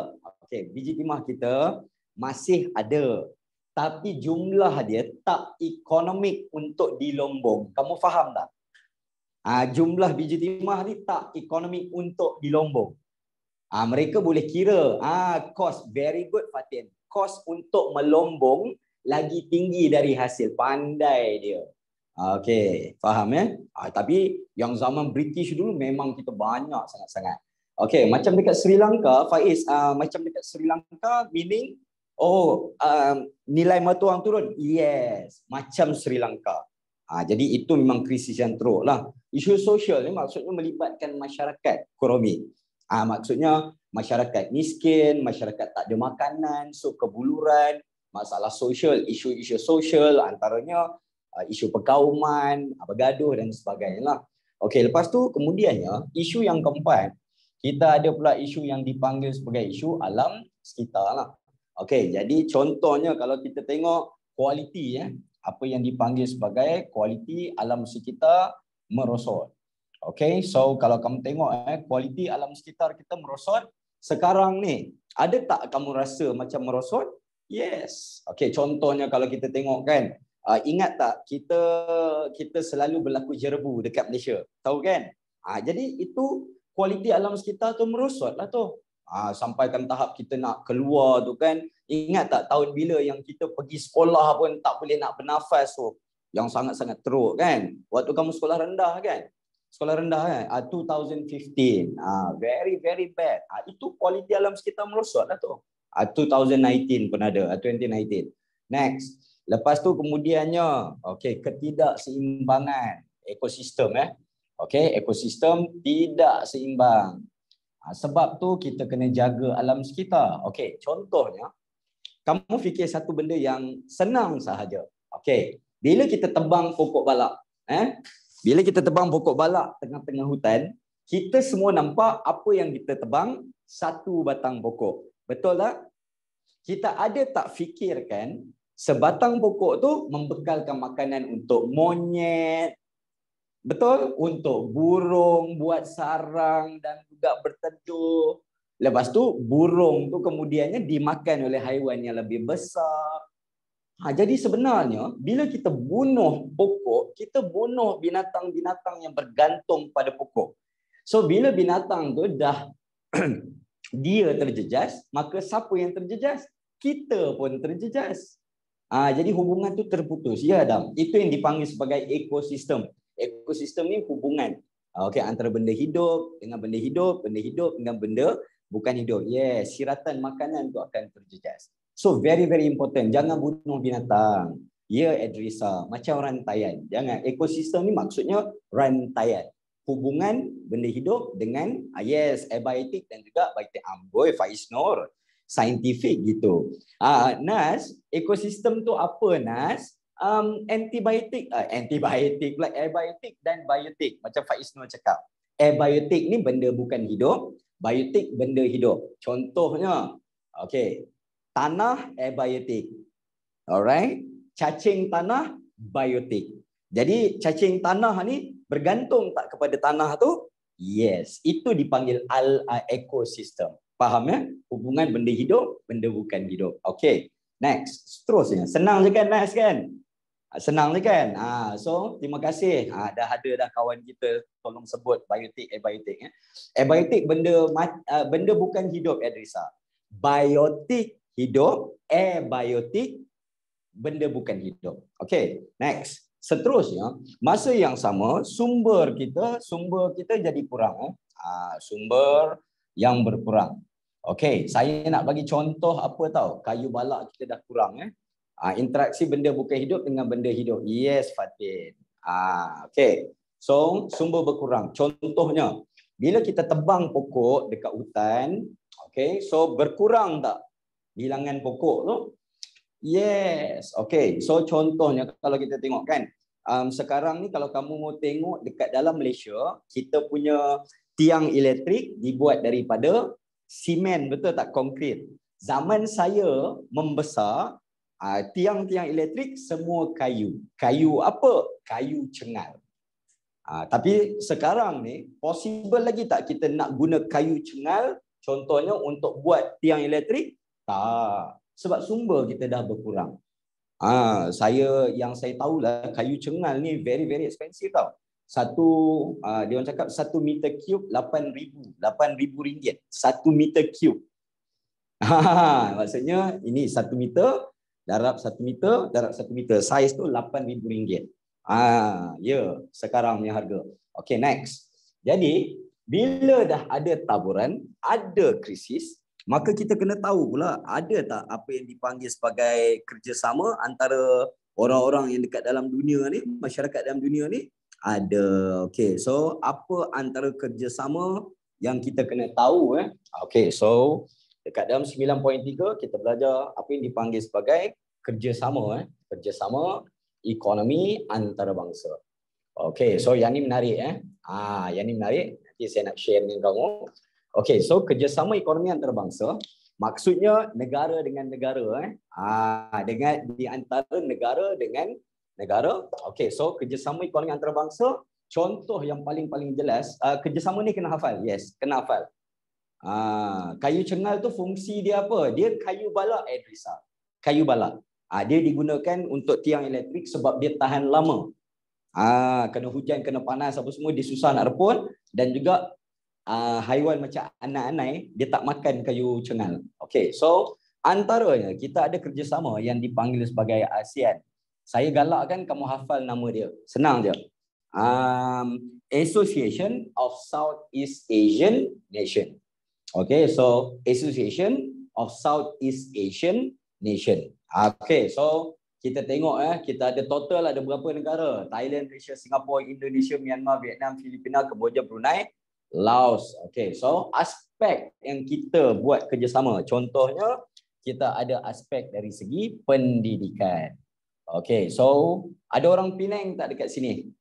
Okey, biji timah kita masih ada. Tapi jumlah dia tak ekonomik untuk di Lombok. Kamu faham tak? Jumlah biji timah ni tak ekonomik untuk di Lombok. Mereka boleh kira. Cost very good, Fatin. Cost untuk melombong lagi tinggi dari hasil. Pandai dia. Okey, faham ya? Tapi yang zaman British dulu memang kita banyak sangat-sangat. Okey, macam dekat Sri Lanka, Faiz, macam dekat Sri Lanka meaning nilai mata wang turun. Yes, macam Sri Lanka. Jadi itu memang krisis yang teruk lah. Isu sosial ni maksudnya melibatkan masyarakat ekonomi. Maksudnya masyarakat miskin, masyarakat tak ada makanan, so kebuluran, masalah sosial, isu-isu sosial antaranya isu perkauman, bergaduh dan sebagainya lah. Okey, lepas tu kemudiannya isu yang keempat, kita ada pula isu yang dipanggil sebagai isu alam sekitar lah. Okey, jadi contohnya kalau kita tengok kualiti apa yang dipanggil sebagai kualiti alam sekitar merosot. Okey, so kalau kamu tengok kualiti alam sekitar kita merosot sekarang ni, ada tak kamu rasa macam merosot? Yes. Okey, contohnya kalau kita tengok kan, ingat tak kita selalu berlaku jerebu dekat Malaysia. Tahu kan? Jadi itu kualiti alam sekitar tu merosot lah tu. Sampaikan tahap kita nak keluar tu kan. Ingat tak tahun bila yang kita pergi sekolah pun tak boleh nak bernafas tu. Yang sangat-sangat teruk kan. Waktu kamu sekolah rendah kan. Sekolah rendah kan. 2015. Very very bad. Itu kualiti alam sekitar merosot lah tu. 2019 pun ada. 2019. Next. Lepas tu kemudiannya. Okay, ketidakseimbangan ekosistem Okay, ekosistem tidak seimbang. Sebab tu kita kena jaga alam sekitar. Okey, contohnya kamu fikir satu benda yang senang sahaja. Okey, bila kita tebang pokok balak, bila kita tebang pokok balak tengah-tengah hutan, kita semua nampak apa yang kita tebang? Satu batang pokok. Betul tak? Kita ada tak fikirkan sebatang pokok tu membekalkan makanan untuk monyet, betul? Untuk burung buat sarang dan juga berteduh. Lepas tu burung tu kemudiannya dimakan oleh haiwan yang lebih besar. Jadi sebenarnya bila kita bunuh pokok, kita bunuh binatang-binatang yang bergantung pada pokok. So bila binatang tu dah dia terjejas, maka siapa yang terjejas? Kita pun terjejas. Jadi hubungan tu terputus. Ya, Adam. Itu yang dipanggil sebagai ekosistem. Ekosistem ni hubungan antara benda hidup dengan benda hidup, benda hidup dengan benda bukan hidup. Yes, siratan makanan tu akan terjejas. So very very important. Jangan bunuh binatang. Ya, Edrisa, macam rantaian. Jangan. Ekosistem ni maksudnya rantaian. Hubungan benda hidup dengan abiotik dan juga biotik. Amboi, Faiz Nur. Saintifik gitu. Nas, ekosistem tu apa, Nas? Antibiotik pula, abiotik dan biotik. Macam Faiz Nur cakap. Abiotik ni benda bukan hidup, biotik benda hidup. Contohnya, tanah abiotik. Alright? Cacing tanah biotik. Jadi cacing tanah ni bergantung tak kepada tanah tu? Yes, itu dipanggil ekosistem. Faham ya? Hubungan benda hidup, benda bukan hidup. Okey. Next. Seterusnya. Senang je kan, Nas kan? Senang je kan? So, terima kasih. Dah ada dah kawan kita tolong sebut biotik, abiotik. Abiotik benda bukan hidup, Edrisa. Biotik hidup, abiotik, benda bukan hidup. Okay, next. Seterusnya, masa yang sama, sumber kita jadi kurang. Sumber yang berkurang. Okay, saya nak bagi contoh apa tahu? Kayu balak kita dah kurang. Interaksi benda bukan hidup dengan benda hidup. Yes, Fatin. Okay, so sumber berkurang. Contohnya, bila kita tebang pokok dekat hutan, okay, so berkurang tak bilangan pokok tu? Yes, okay. So contohnya kalau kita tengok kan, sekarang ni kalau kamu mau tengok dekat dalam Malaysia, kita punya tiang elektrik dibuat daripada simen, betul tak? Konkrit. Zaman saya membesar, tiang-tiang elektrik semua kayu. Kayu apa? Kayu cengal. Tapi sekarang ni, possible lagi tak kita nak guna kayu cengal, contohnya untuk buat tiang elektrik? Tak. Sebab sumber kita dah berkurang. Yang saya tahulah kayu cengal ni very very expensive tau. Dia orang cakap 1 meter cube 8,000 ringgit. 1 meter cube. Maksudnya ini 1 meter darab 1 meter darab 1 meter. Saiz tu 8,000 ringgit. Sekarang punya harga. Okay, next. Jadi bila dah ada taburan, ada krisis, maka kita kena tahu pula ada tak apa yang dipanggil sebagai kerjasama antara orang-orang yang dekat dalam dunia ni, masyarakat dalam dunia ni? Ada. Okay, so apa antara kerjasama yang kita kena tahu? Okay, so dekat dalam 9.3 kita belajar apa yang dipanggil sebagai kerjasama. Kerjasama ekonomi antarabangsa. Okay, so yang ni menarik. Yang ni menarik. Nanti saya nak share dengan kamu. Okay, so kerjasama ekonomi antarabangsa maksudnya negara dengan negara, dengan di antara negara dengan negara. Okay, so kerjasama ekonomi antarabangsa, contoh yang paling jelas, kerjasama ni kena hafal. Yes, kena hafal. Kayu cengal tu fungsi dia apa? Dia kayu balak, Edrisa. Kayu balak. Dia digunakan untuk tiang elektrik sebab dia tahan lama. Kena hujan, kena panas apa semua, dia susah nak reput, dan juga haiwan macam anak-anak dia tak makan kayu cengal. Okay, so antaranya kita ada kerjasama yang dipanggil sebagai ASEAN. Saya galakkan kamu hafal nama dia. Senang je. Association of Southeast Asian Nation. Okay, so Association of Southeast Asian Nation. Okay, so kita tengok kita ada total ada berapa negara? Thailand, Malaysia, Singapura, Indonesia, Myanmar, Vietnam, Filipina, Kemboja, Brunei, Laos. Okay, so aspek yang kita buat kerjasama, contohnya kita ada aspek dari segi pendidikan. Okay, so ada orang Penang tak dekat sini?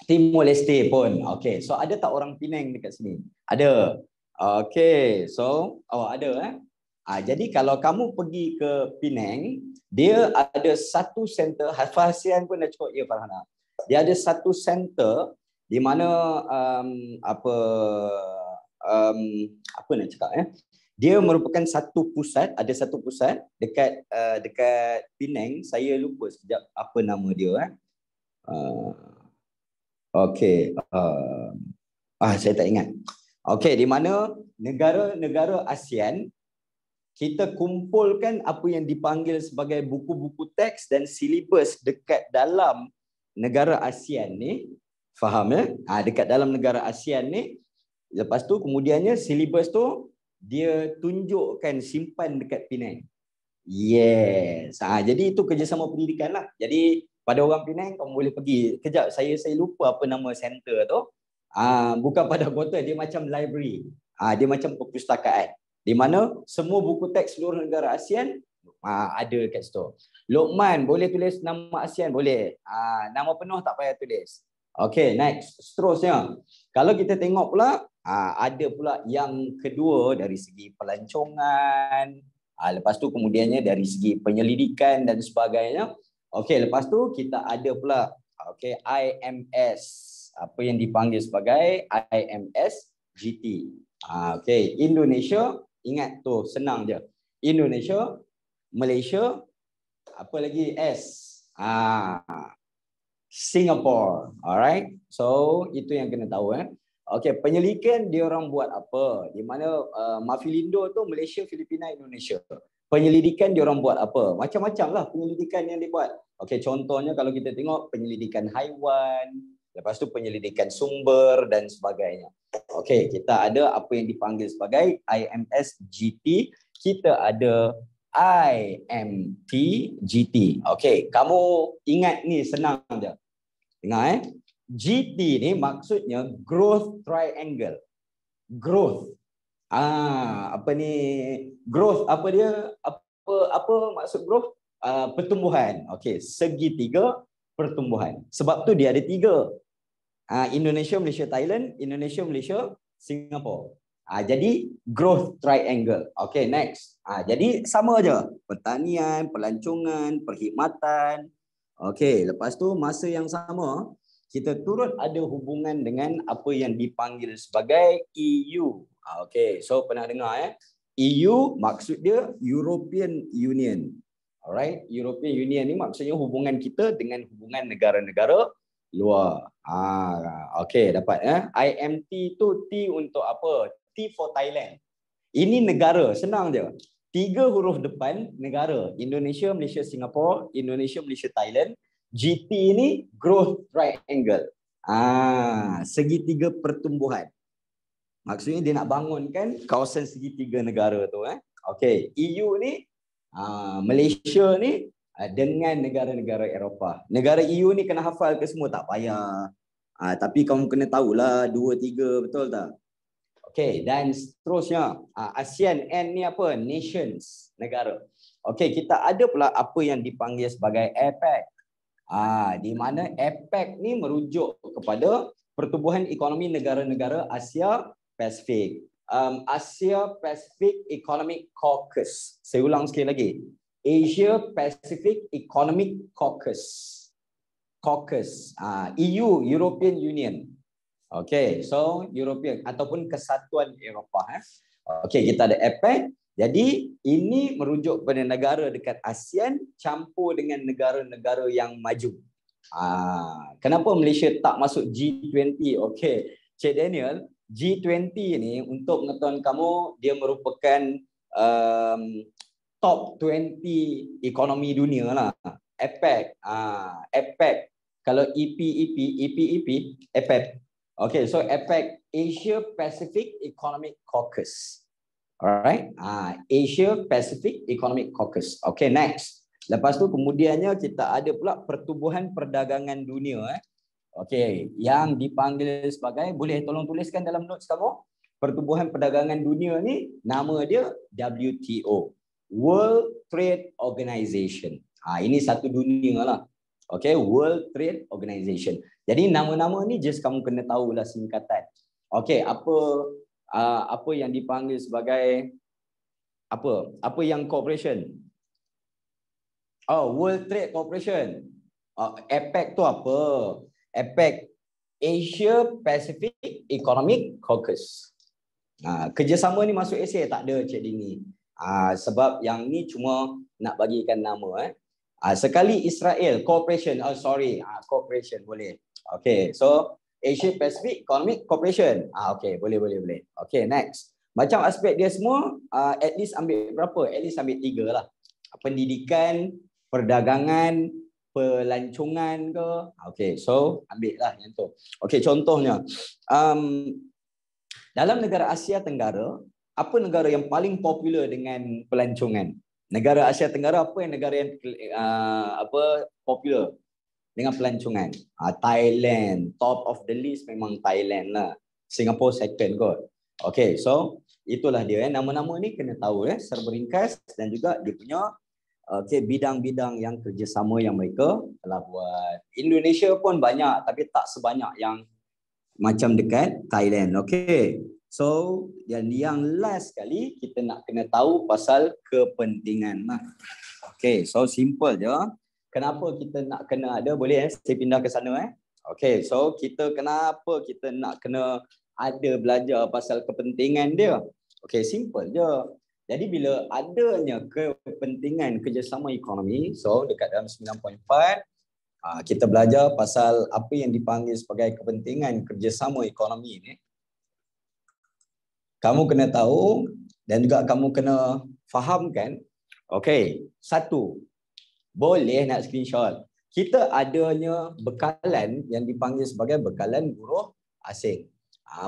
Timor Leste pun. Okay, so ada tak orang Penang dekat sini? Ada. Okay, so ada. Jadi kalau kamu pergi ke Penang, dia ada satu center, hafal ASEAN pun dah cukup ya Farhana. Dia ada satu center di mana apa nak cakap dia merupakan satu pusat, ada satu pusat dekat Penang, saya lupa sekejap apa nama dia saya tak ingat. Okey, di mana negara-negara ASEAN kita kumpulkan apa yang dipanggil sebagai buku-buku teks dan silibus dekat dalam negara ASEAN ni. Faham dekat dalam negara ASEAN ni. Lepas tu kemudiannya silibus tu dia tunjukkan simpan dekat Penang. Yes. Jadi itu kerjasama pendidikan lah. Jadi pada orang Penang kamu boleh pergi. Kejap saya lupa apa nama center tu. Bukan pada botol, dia macam library. Dia macam perpustakaan. Di mana semua buku teks seluruh negara ASEAN ada kat situ. Lokman, boleh tulis nama ASEAN? Boleh. Nama penuh tak payah tulis. Okay, next. Seterusnya, kalau kita tengok pula, ada pula yang kedua dari segi pelancongan. Lepas tu kemudiannya dari segi penyelidikan dan sebagainya. Okay, lepas tu kita ada pula IMS. Apa yang dipanggil sebagai IMS GT. Okay, Indonesia, ingat tu, senang je. Indonesia, Malaysia, apa lagi? Singapore. Alright. So itu yang kena tahu Okay, penyelidikan dia orang buat apa? Di mana Mafilindo tu Malaysia, Filipina, Indonesia. Penyelidikan diorang buat apa? Macam-macam lah penyelidikan yang dibuat. Okey, contohnya kalau kita tengok penyelidikan haiwan, lepas tu penyelidikan sumber dan sebagainya. Okey, kita ada apa yang dipanggil sebagai IMSGT, kita ada IMTGT. Okey, kamu ingat ni senang je. Dengar GT ni maksudnya growth triangle. Growth. Apa ni? Growth apa dia? Apa maksud growth? Pertumbuhan. Okey, segitiga pertumbuhan. Sebab tu dia ada 3. Indonesia, Malaysia, Thailand, Indonesia, Malaysia, Singapura. Jadi growth triangle. Okey, next. Jadi sama aja. Pertanian, pelancongan, perkhidmatan. Okey, lepas tu masa yang sama kita turut ada hubungan dengan apa yang dipanggil sebagai EU. Okey, so pernah dengar EU maksud dia European Union. Alright, European Union ni maksudnya hubungan kita dengan hubungan negara-negara luar. Okey, dapat IMT tu T untuk apa? T for Thailand. Ini negara, senang je. 3 huruf depan negara. Indonesia, Malaysia, Singapura, Indonesia, Malaysia, Thailand. GT ni growth triangle. Segitiga pertumbuhan. Maksudnya dia nak bangunkan kawasan segitiga negara tu. Okey, EU ni Malaysia ni dengan negara-negara Eropah. Negara EU ni kena hafal ke semua? Tak payah. Tapi kamu kena tahulah 2, 3, betul tak? Okey, dan seterusnya ASEAN, N ni apa? Nations, negara. Okey, kita ada pula apa yang dipanggil sebagai APEC. Di mana APEC ni merujuk kepada pertumbuhan ekonomi negara-negara Asia Pasifik. Asia Pacific Economic Caucus. Saya ulang sekali lagi. Asia Pacific Economic Caucus. EU, European Union. Okey, so European ataupun Kesatuan Eropah. Okey, kita ada APEC. Jadi ini merujuk pada negara dekat ASEAN campur dengan negara-negara yang maju. Kenapa Malaysia tak masuk G20? Okey, Cik Daniel, G20 ni untuk pengetahuan kamu dia merupakan top 20 ekonomi dunia lah. APEC, APEC. Kalau EP, APEC. Okay, so APEC, Asia Pacific Economic Caucus. Alright, Asia Pacific Economic Caucus. Okay, next. Lepas tu kemudiannya kita ada pula pertubuhan perdagangan dunia. Okay, yang dipanggil sebagai, boleh tolong tuliskan dalam notes kamu. Pertubuhan perdagangan dunia ni nama dia WTO, World Trade Organization. Ini satu dunia lah. Okay, World Trade Organization. Jadi nama-nama ni just kamu kena tahulah singkatan. Okay, apa yang dipanggil sebagai apa yang cooperation? World Trade Cooperation. APEC tu apa? APEC, Asia Pacific Economic Caucus. Kerjasama ni masuk Asia tak ada Cik Dini. Sebab yang ni cuma nak bagikan nama. Sekali Israel cooperation. Cooperation boleh. Okay, so Asia Pacific Economic Cooperation. Okay, boleh. Okay, next. Macam aspek dia semua, at least ambil berapa? At least ambil 3 lah. Pendidikan, perdagangan, pelancongan ke. Okay, so ambil lah yang tu. Okay, contohnya. Dalam negara Asia Tenggara, apa negara yang paling popular dengan pelancongan? Negara Asia Tenggara apa yang negara yang popular dengan pelancongan? Thailand, top of the list memang Thailand lah. Singapore second kot. Okay, so itulah dia. Nama-nama ni kena tahu secara beringkas dan juga dia punya bidang-bidang yang kerjasama yang mereka telah buat. Indonesia pun banyak tapi tak sebanyak yang macam dekat Thailand. Okay. So, yang last sekali kita nak kena tahu pasal kepentingan lah. Okay, so simple je. Kenapa kita nak kena ada? Boleh saya pindah ke sana Okay, so kenapa kita nak kena ada belajar pasal kepentingan dia? Okay, simple je. Jadi bila adanya kepentingan kerjasama ekonomi, so dekat dalam 9.4 kita belajar pasal apa yang dipanggil sebagai kepentingan kerjasama ekonomi ni. Kamu kena tahu dan juga kamu kena fahamkan Okey, satu. Boleh nak screenshot. Kita adanya bekalan yang dipanggil sebagai bekalan buruh asing.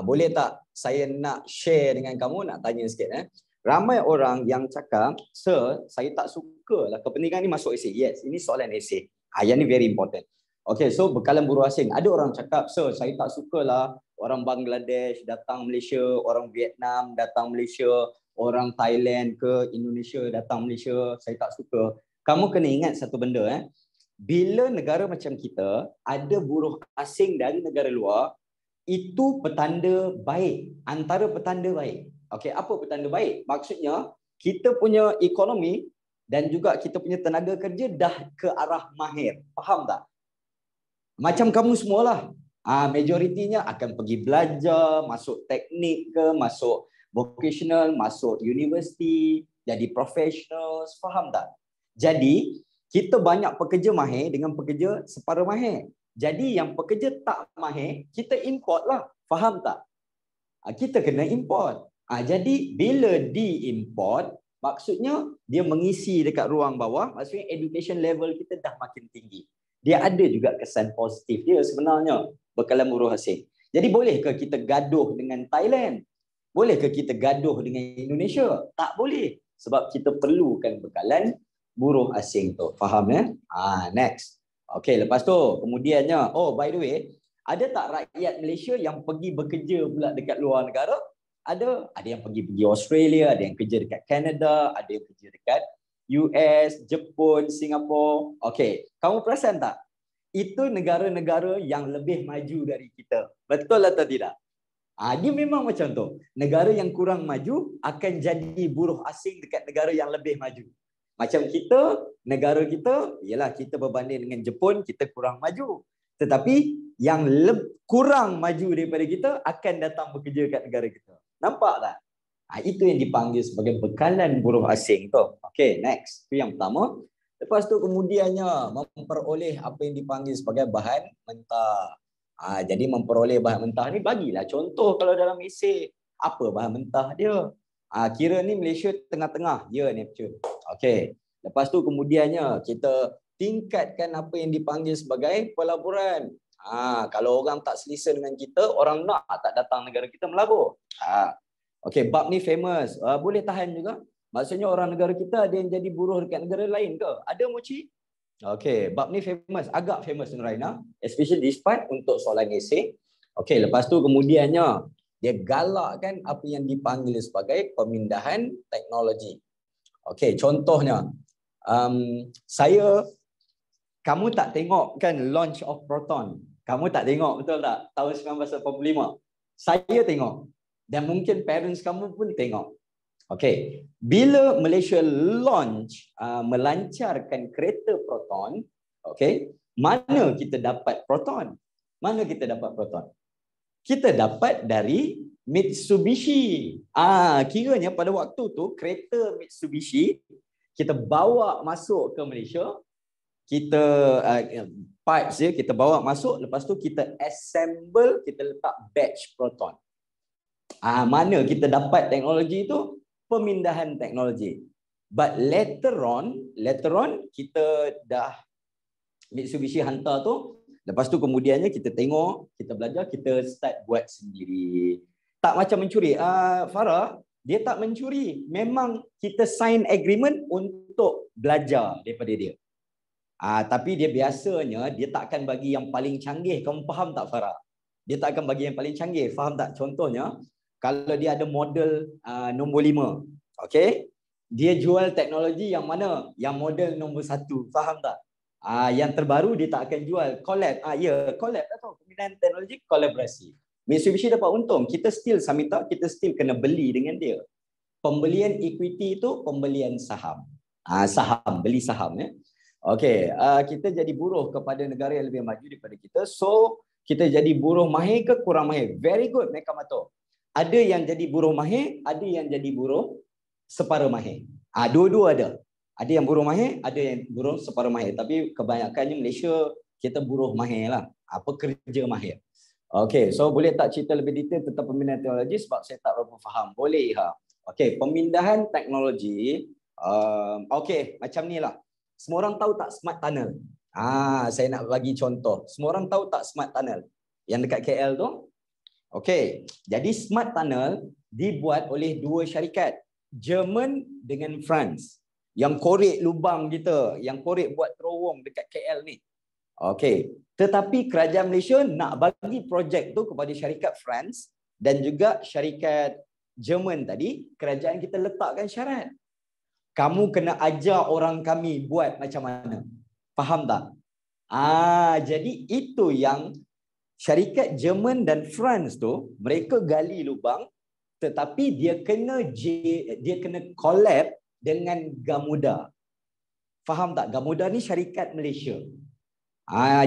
Boleh tak saya nak share dengan kamu, nak tanya sikit. Ramai orang yang cakap, sir, saya tak suka lah kepentingan ni masuk esei. Yes, ini soalan esei. Yang ni very important. Okay, so bekalan buruh asing. Ada orang cakap, sir, saya tak sukalah orang Bangladesh datang Malaysia, orang Vietnam datang Malaysia, orang Thailand ke Indonesia datang Malaysia. Saya tak suka. Kamu kena ingat satu benda. Bila negara macam kita ada buruh asing dari negara luar, itu petanda baik. Antara petanda baik. Okey, apa petanda baik? Maksudnya, kita punya ekonomi dan juga kita punya tenaga kerja dah ke arah mahir. Faham tak? Macam kamu semualah. Majoritinya akan pergi belajar, masuk teknik ke, masuk vocational, masuk universiti, jadi professionals. Faham tak? Jadi, kita banyak pekerja mahir dengan pekerja separuh mahir. Jadi yang pekerja tak mahir, kita import lah. Faham tak? Kita kena import. Jadi bila diimport, maksudnya dia mengisi dekat ruang bawah, maksudnya education level kita dah makin tinggi. Dia ada juga kesan positif dia sebenarnya, bekalan buruh asing. Jadi boleh ke kita gaduh dengan Thailand? Boleh ke kita gaduh dengan Indonesia? Tak boleh. Sebab kita perlukan bekalan buruh asing tu. Faham ya? Next. Okey, lepas tu kemudiannya, by the way, ada tak rakyat Malaysia yang pergi bekerja pula dekat luar negara? Ada yang pergi Australia, ada yang kerja dekat Canada, ada yang kerja dekat US, Jepun, Singapura. Okey, kamu perasan tak? Itu negara-negara yang lebih maju dari kita. Betul atau tidak? Dia memang macam tu. Negara yang kurang maju akan jadi buruh asing dekat negara yang lebih maju. Macam kita, negara kita, ialah kita berbanding dengan Jepun, kita kurang maju. Tetapi yang kurang maju daripada kita akan datang bekerja kat negara kita. Nampak tak? Itu yang dipanggil sebagai bekalan buruh asing tu. Okay, next. Itu yang pertama. Lepas tu kemudiannya memperoleh apa yang dipanggil sebagai bahan mentah. Jadi memperoleh bahan mentah ni, bagilah contoh kalau dalam esei. Apa bahan mentah dia? Kira ni Malaysia tengah-tengah. Ya, Neptune. Okay. Lepas tu kemudiannya kita tingkatkan apa yang dipanggil sebagai pelaburan. Kalau orang tak selesa dengan kita, orang nak tak datang negara kita melabur. Okey, bab ni famous. Boleh tahan juga. Maksudnya orang negara kita ada yang jadi buruh dekat negara lain ke? Ada, Mochi? Okey, bab ni famous. Agak famous, Nuraina. Especially this part untuk soalan esei. Okey, lepas tu kemudiannya dia galakkan apa yang dipanggil sebagai pemindahan teknologi. Okey, contohnya, kamu tak tengok kan launch of Proton? Kamu tak tengok, betul tak? Tahun 1985. Saya tengok. Dan mungkin parents kamu pun tengok. Okey, bila Malaysia launch, melancarkan kereta Proton, okey, mana kita dapat Proton? Mana kita dapat Proton? Kita dapat dari Mitsubishi. Kiranya pada waktu tu kereta Mitsubishi kita bawa masuk ke Malaysia, kita parts dia kita bawa masuk, lepas tu kita assemble, kita letak batch Proton. Mana kita dapat teknologi itu? Pemindahan teknologi. But later on kita dah Mitsubishi hantar tu, lepas tu kemudiannya kita tengok, kita belajar, kita start buat sendiri. Tak macam mencuri. Farah, dia tak mencuri. Memang kita sign agreement untuk belajar daripada dia. Tapi dia biasanya dia tak akan bagi yang paling canggih. Kamu faham tak, Farah? Dia tak akan bagi yang paling canggih. Faham tak? Contohnya, kalau dia ada model nombor 5, okey, dia jual teknologi yang mana? Yang model nombor 1. Faham tak? Yang terbaru dia tak akan jual. Collab. Collab atau pemindahan teknologi, kolaborasi. Mitsubishi dapat untung. Kita still Samita, kita still kena beli dengan dia. Pembelian equity itu pembelian saham. Saham, beli saham ya. Okey, kita jadi buruh kepada negara yang lebih maju daripada kita. So, kita jadi buruh mahir ke kurang mahir? Very good, mereka mato. Ada yang jadi buruh mahir, ada yang jadi buruh separuh mahir. Dua-dua ada. Ada yang buruh mahir, ada yang buruh separuh mahir. Tapi kebanyakannya Malaysia, kita buruh mahir lah. Pekerja mahir. Okey, so boleh tak cerita lebih detail tentang pemindahan teknologi sebab saya tak berapa faham. Boleh. Okey, pemindahan teknologi Okay, macam ni lah. Semua orang tahu tak Smart Tunnel? Saya nak bagi contoh. Semua orang tahu tak Smart Tunnel yang dekat KL tu? Okay, jadi Smart Tunnel dibuat oleh dua syarikat, Jerman dengan France, yang korek lubang kita, yang korek buat terowong dekat KL ni. Okay, tetapi kerajaan Malaysia nak bagi projek tu kepada syarikat France dan juga syarikat Jerman tadi. Kerajaan kita letakkan syarat, kamu kena ajar orang kami buat macam mana. Faham tak? Jadi itu yang syarikat Jerman dan France tu, mereka gali lubang, tetapi dia kena collab dengan Gamuda. Faham tak? Gamuda ni syarikat Malaysia.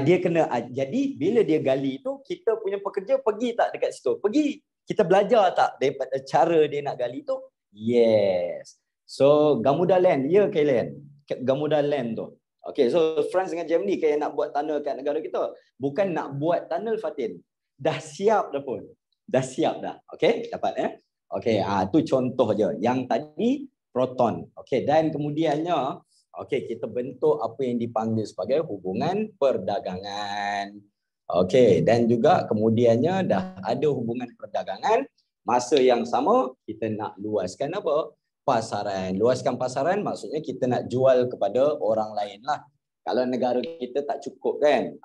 Dia kena, jadi bila dia gali tu, kita punya pekerja pergi tak dekat situ? Pergi. Kita belajar tak daripada cara dia nak gali tu? Yes. So Gamuda Land, ya Kailan? Gamuda Land tu. Okay, so France dengan Germany kayak nak buat tunnel kat negara kita. Bukan nak buat tunnel, Fatin. Dah siap dah pun. Dah siap dah. Okay, dapat Okay, tu contoh je. Yang tadi Proton. Okay, dan kemudiannya, okay, kita bentuk apa yang dipanggil sebagai hubungan perdagangan. Okay, dan juga kemudiannya dah ada hubungan perdagangan. Masa yang sama, kita nak luaskan apa? Pasaran. Luaskan pasaran maksudnya kita nak jual kepada orang lain lah. Kalau negara kita tak cukup kan,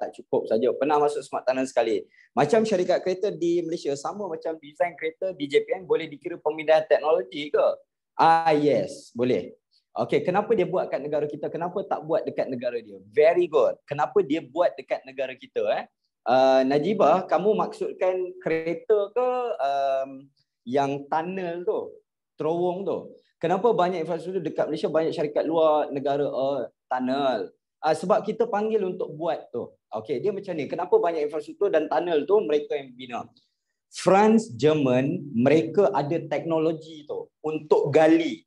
tak cukup saja. Pernah masuk Smart Tunnel sekali. Macam syarikat kereta di Malaysia, sama macam desain kereta di JPN, boleh dikira pemindahan teknologi ke? Yes, boleh. Okay, kenapa dia buat kat negara kita? Kenapa tak buat dekat negara dia? Very good. Kenapa dia buat dekat negara kita? Najibah, kamu maksudkan kereta ke yang tunnel tu? Terowong tu. Kenapa banyak infrastruktur dekat Malaysia, banyak syarikat luar negara tunnel? Sebab kita panggil untuk buat tu. Okey, dia macam ni. Kenapa banyak infrastruktur dan tunnel tu mereka yang bina? France, Jerman, mereka ada teknologi tu untuk gali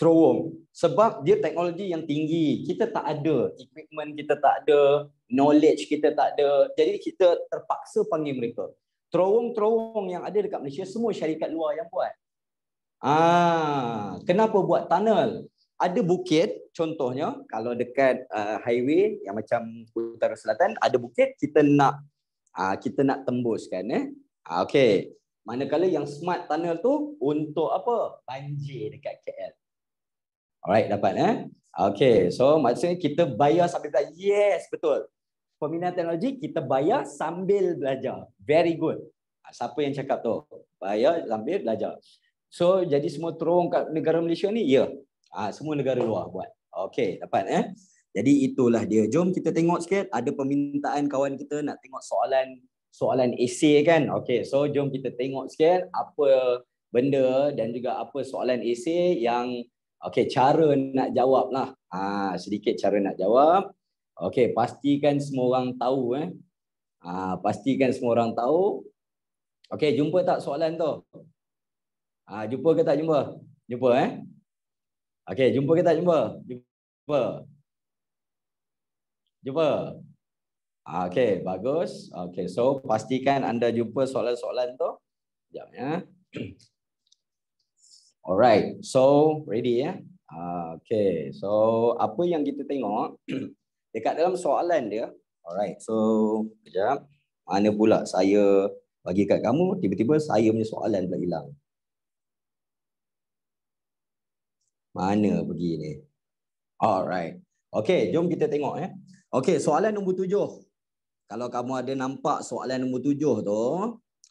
terowong. Sebab dia teknologi yang tinggi. Kita tak ada equipment, kita tak ada knowledge, kita tak ada. Jadi kita terpaksa panggil mereka. Terowong-terowong yang ada dekat Malaysia semua syarikat luar yang buat. Kenapa buat tunnel? Ada bukit, contohnya kalau dekat highway yang macam utara selatan, ada bukit kita nak tembuskan. Okey. Manakala yang Smart Tunnel tu untuk apa? Banjir dekat KL. Alright, dapat Okey, so maksudnya kita bayar sambil belajar. Yes, betul. Pemindahan teknologi kita bayar sambil belajar. Very good. Siapa yang cakap tu? Bayar sambil belajar. So, jadi semua terowong kat negara Malaysia ni? Ya. Semua negara luar buat. Okey, dapat Jadi itulah dia. Jom kita tengok sikit. Ada permintaan kawan kita nak tengok soalan esei kan? Okey, so jom kita tengok sikit apa benda dan juga apa soalan esei yang cara nak jawab lah. Sedikit cara nak jawab. Okey, pastikan semua orang tahu pastikan semua orang tahu. Okey, jumpa tak soalan tu? Jumpa ke tak jumpa? Jumpa Okey, jumpa ke tak jumpa? Jumpa. Okey, bagus. Okey, so pastikan anda jumpa soalan-soalan tu. Sekejap Alright, so ready Okey, so apa yang kita tengok dekat dalam soalan dia. Alright, so sekejap. Mana pula saya bagi kat kamu, tiba-tiba saya punya soalan pula hilang. Mana pergi ni? Alright. Okey, jom kita tengok Okey, soalan nombor 7. Kalau kamu ada nampak soalan nombor 7 tu.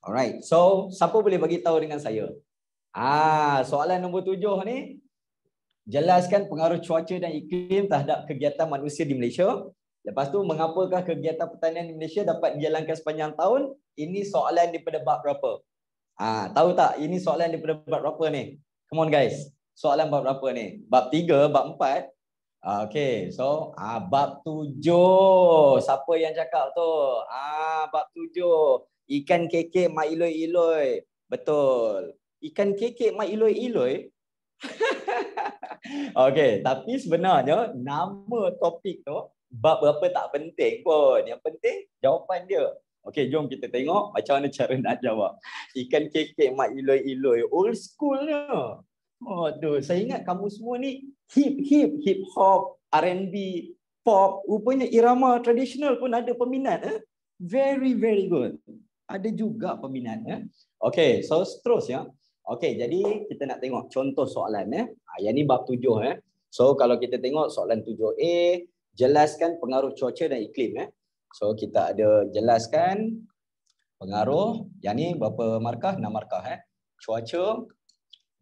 Alright. So, siapa boleh bagi tahu dengan saya? Soalan nombor 7 ni, jelaskan pengaruh cuaca dan iklim terhadap kegiatan manusia di Malaysia. Lepas tu, mengapakah kegiatan pertanian di Malaysia dapat dijalankan sepanjang tahun? Ini soalan daripada bab berapa? Tahu tak? Ini soalan daripada bab berapa ni? Come on guys. Soalan bab berapa ni? Bab 3, bab 4? Okey, so bab 7. Siapa yang cakap tu? Bab 7. Ikan kekek mak iloi-iloi. Betul. Ikan kekek mak iloi-iloi. Okey, tapi sebenarnya nama topik tu bab berapa tak penting pun. Yang penting jawapan dia. Okey, jom kita tengok macam mana cara nak jawab. Ikan kekek mak iloi-iloi. Old schoolnya. Aduh, saya ingat kamu semua ni hip hop, R&B, pop, rupanya irama tradisional pun ada peminat. Very good. Ada juga peminat. Okay, so seterusnya. Okay, jadi kita nak tengok contoh soalan. Yang ni bab 7. So kalau kita tengok soalan 7A, jelaskan pengaruh cuaca dan iklim. So kita ada jelaskan pengaruh. Yang ni berapa markah? 6 markah. Cuaca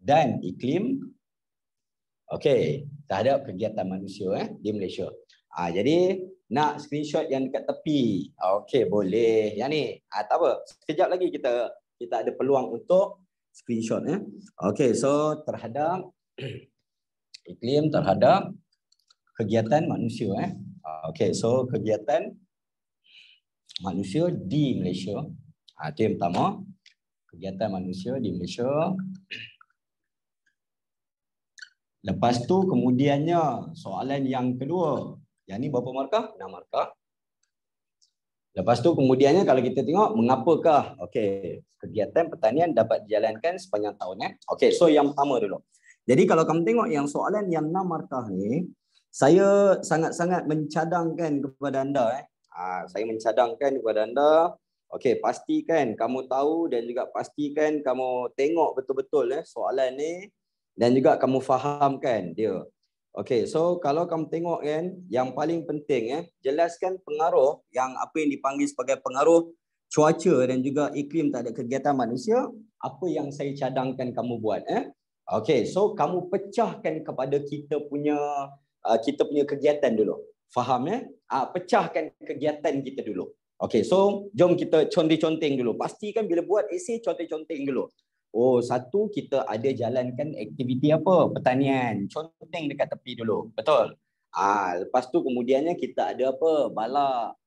dan iklim. Okey, terhadap kegiatan manusia di Malaysia. Jadi nak screenshot yang dekat tepi. Okey, boleh. Yang ni, tak apa. Sekejap lagi kita ada peluang untuk screenshot. Okey, so terhadap iklim, terhadap kegiatan manusia. Okey, so kegiatan manusia di Malaysia. Itu yang pertama. Kegiatan manusia di Malaysia. Lepas tu kemudiannya soalan yang kedua. Yang ni berapa markah? 6 markah. Lepas tu kemudiannya kalau kita tengok mengapakah kegiatan pertanian dapat dijalankan sepanjang tahun. Okey, so yang pertama dulu. Jadi kalau kamu tengok yang soalan yang 6 markah ni, saya sangat-sangat mencadangkan kepada anda. Saya mencadangkan kepada anda. Okey, pastikan kamu tahu dan juga pastikan kamu tengok betul-betul soalan ni. Dan juga kamu fahamkan dia. Okey, so kalau kamu tengok kan, yang paling penting jelaskan pengaruh yang apa yang dipanggil sebagai pengaruh cuaca dan juga iklim terhadap kegiatan manusia, apa yang saya cadangkan kamu buat. Okey, so kamu pecahkan kepada kita punya kegiatan dulu. Faham pecahkan kegiatan kita dulu. Okey, so jom kita conteng-conteng dulu. Pastikan bila buat esei conteng-conteng dulu. Satu, kita ada jalankan aktiviti apa? Pertanian. Conteng dekat tepi dulu. Betul? Lepas tu kemudiannya kita ada apa? Balak.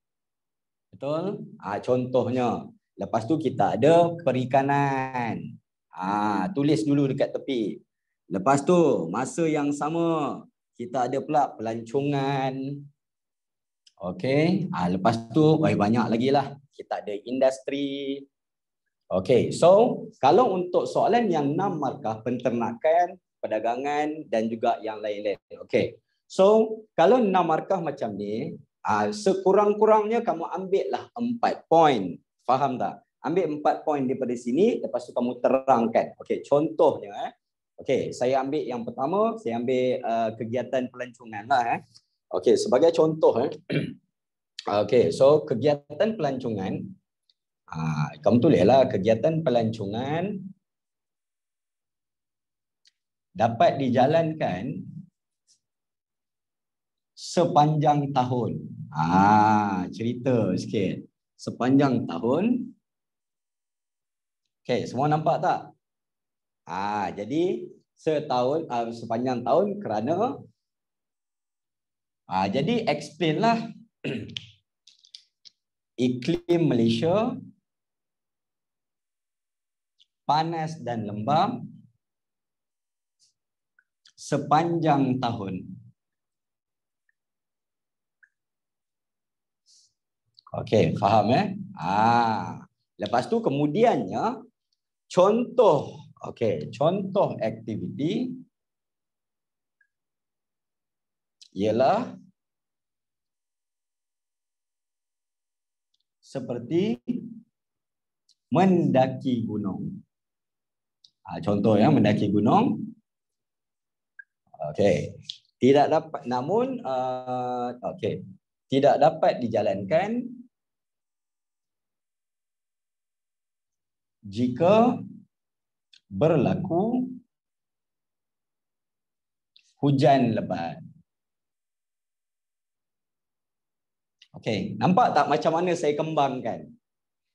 Betul? Contohnya. Lepas tu kita ada perikanan. Tulis dulu dekat tepi. Lepas tu, masa yang sama, kita ada pula pelancongan. Okey. Lepas tu, banyak lagi lah. Kita ada industri. Okey, so kalau untuk soalan yang 6 markah, penternakan, perdagangan dan juga yang lain-lain. Okey. So, kalau 6 markah macam ni, sekurang-kurangnya kamu ambillah 4 poin. Faham tak? Ambil 4 poin daripada sini, lepas tu kamu terangkan. Okey, contohnya okey, saya ambil yang pertama, saya ambil kegiatan pelancongan lah. Okey, sebagai contoh okey, so kegiatan pelancongan, kamu tulislah kegiatan pelancongan dapat dijalankan sepanjang tahun. Cerita sikit. Sepanjang tahun. Okey, semua nampak tak? Jadi setahun, sepanjang tahun kerana jadi explain lah iklim Malaysia panas dan lembap sepanjang tahun. Okey, faham lepas tu kemudiannya contoh, contoh aktiviti ialah seperti mendaki gunung. Contoh mendaki gunung. Okey. Tidak dapat, namun tidak dapat dijalankan jika berlaku hujan lebat. Okey, nampak tak macam mana saya kembangkan?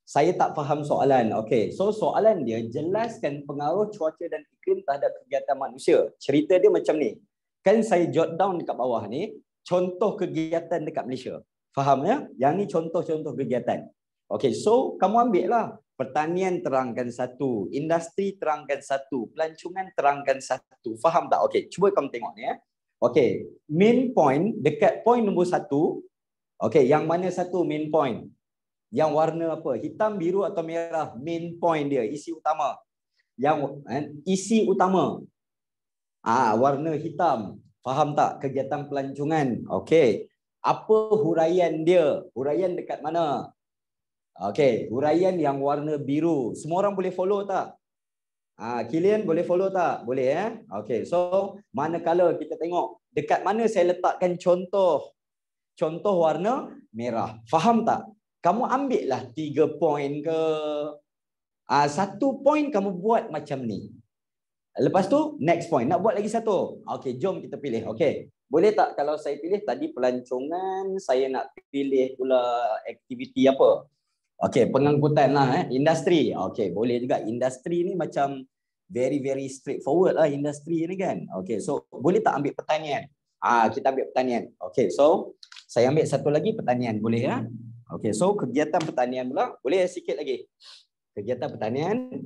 Saya tak faham soalan. Okey, so soalan dia jelaskan pengaruh cuaca dan iklim terhadap kegiatan manusia. Cerita dia macam ni. Kan saya jot down dekat bawah ni contoh kegiatan dekat Malaysia. Faham Yang ni contoh-contoh kegiatan. Okey, so kamu ambil lah. Pertanian terangkan satu, industri terangkan satu, pelancongan terangkan satu. Faham tak? Okey, cuba kamu tengok ni Okey, main point dekat point nombor 1. Okey, yang mana satu main point? Yang warna apa? Hitam, biru atau merah? Main point dia, isi utama. Yang isi utama. Warna hitam. Faham tak? Kegiatan pelancongan. Okey. Apa huraian dia? Huraian dekat mana? Okey, huraian yang warna biru. Semua orang boleh follow tak? Kilian boleh follow tak? Boleh Okey, so manakala kita tengok dekat mana saya letakkan contoh warna merah. Faham tak? Kamu ambil lah 3 poin ke 1 poin kamu buat macam ni. Lepas tu next point. Nak buat lagi satu. Okey, jom kita pilih. Okey. Boleh tak kalau saya pilih tadi pelancongan, saya nak pilih pula aktiviti apa? Okey, pengangkutan lah industri. Okey, boleh juga. Industri ni macam very straightforward lah industri ni kan. Okey, so boleh tak ambil pertanian? Kita ambil pertanian. Okey, so saya ambil satu lagi pertanian. Boleh ya? Okey, so kegiatan pertanian pula. Boleh sikit lagi. Kegiatan pertanian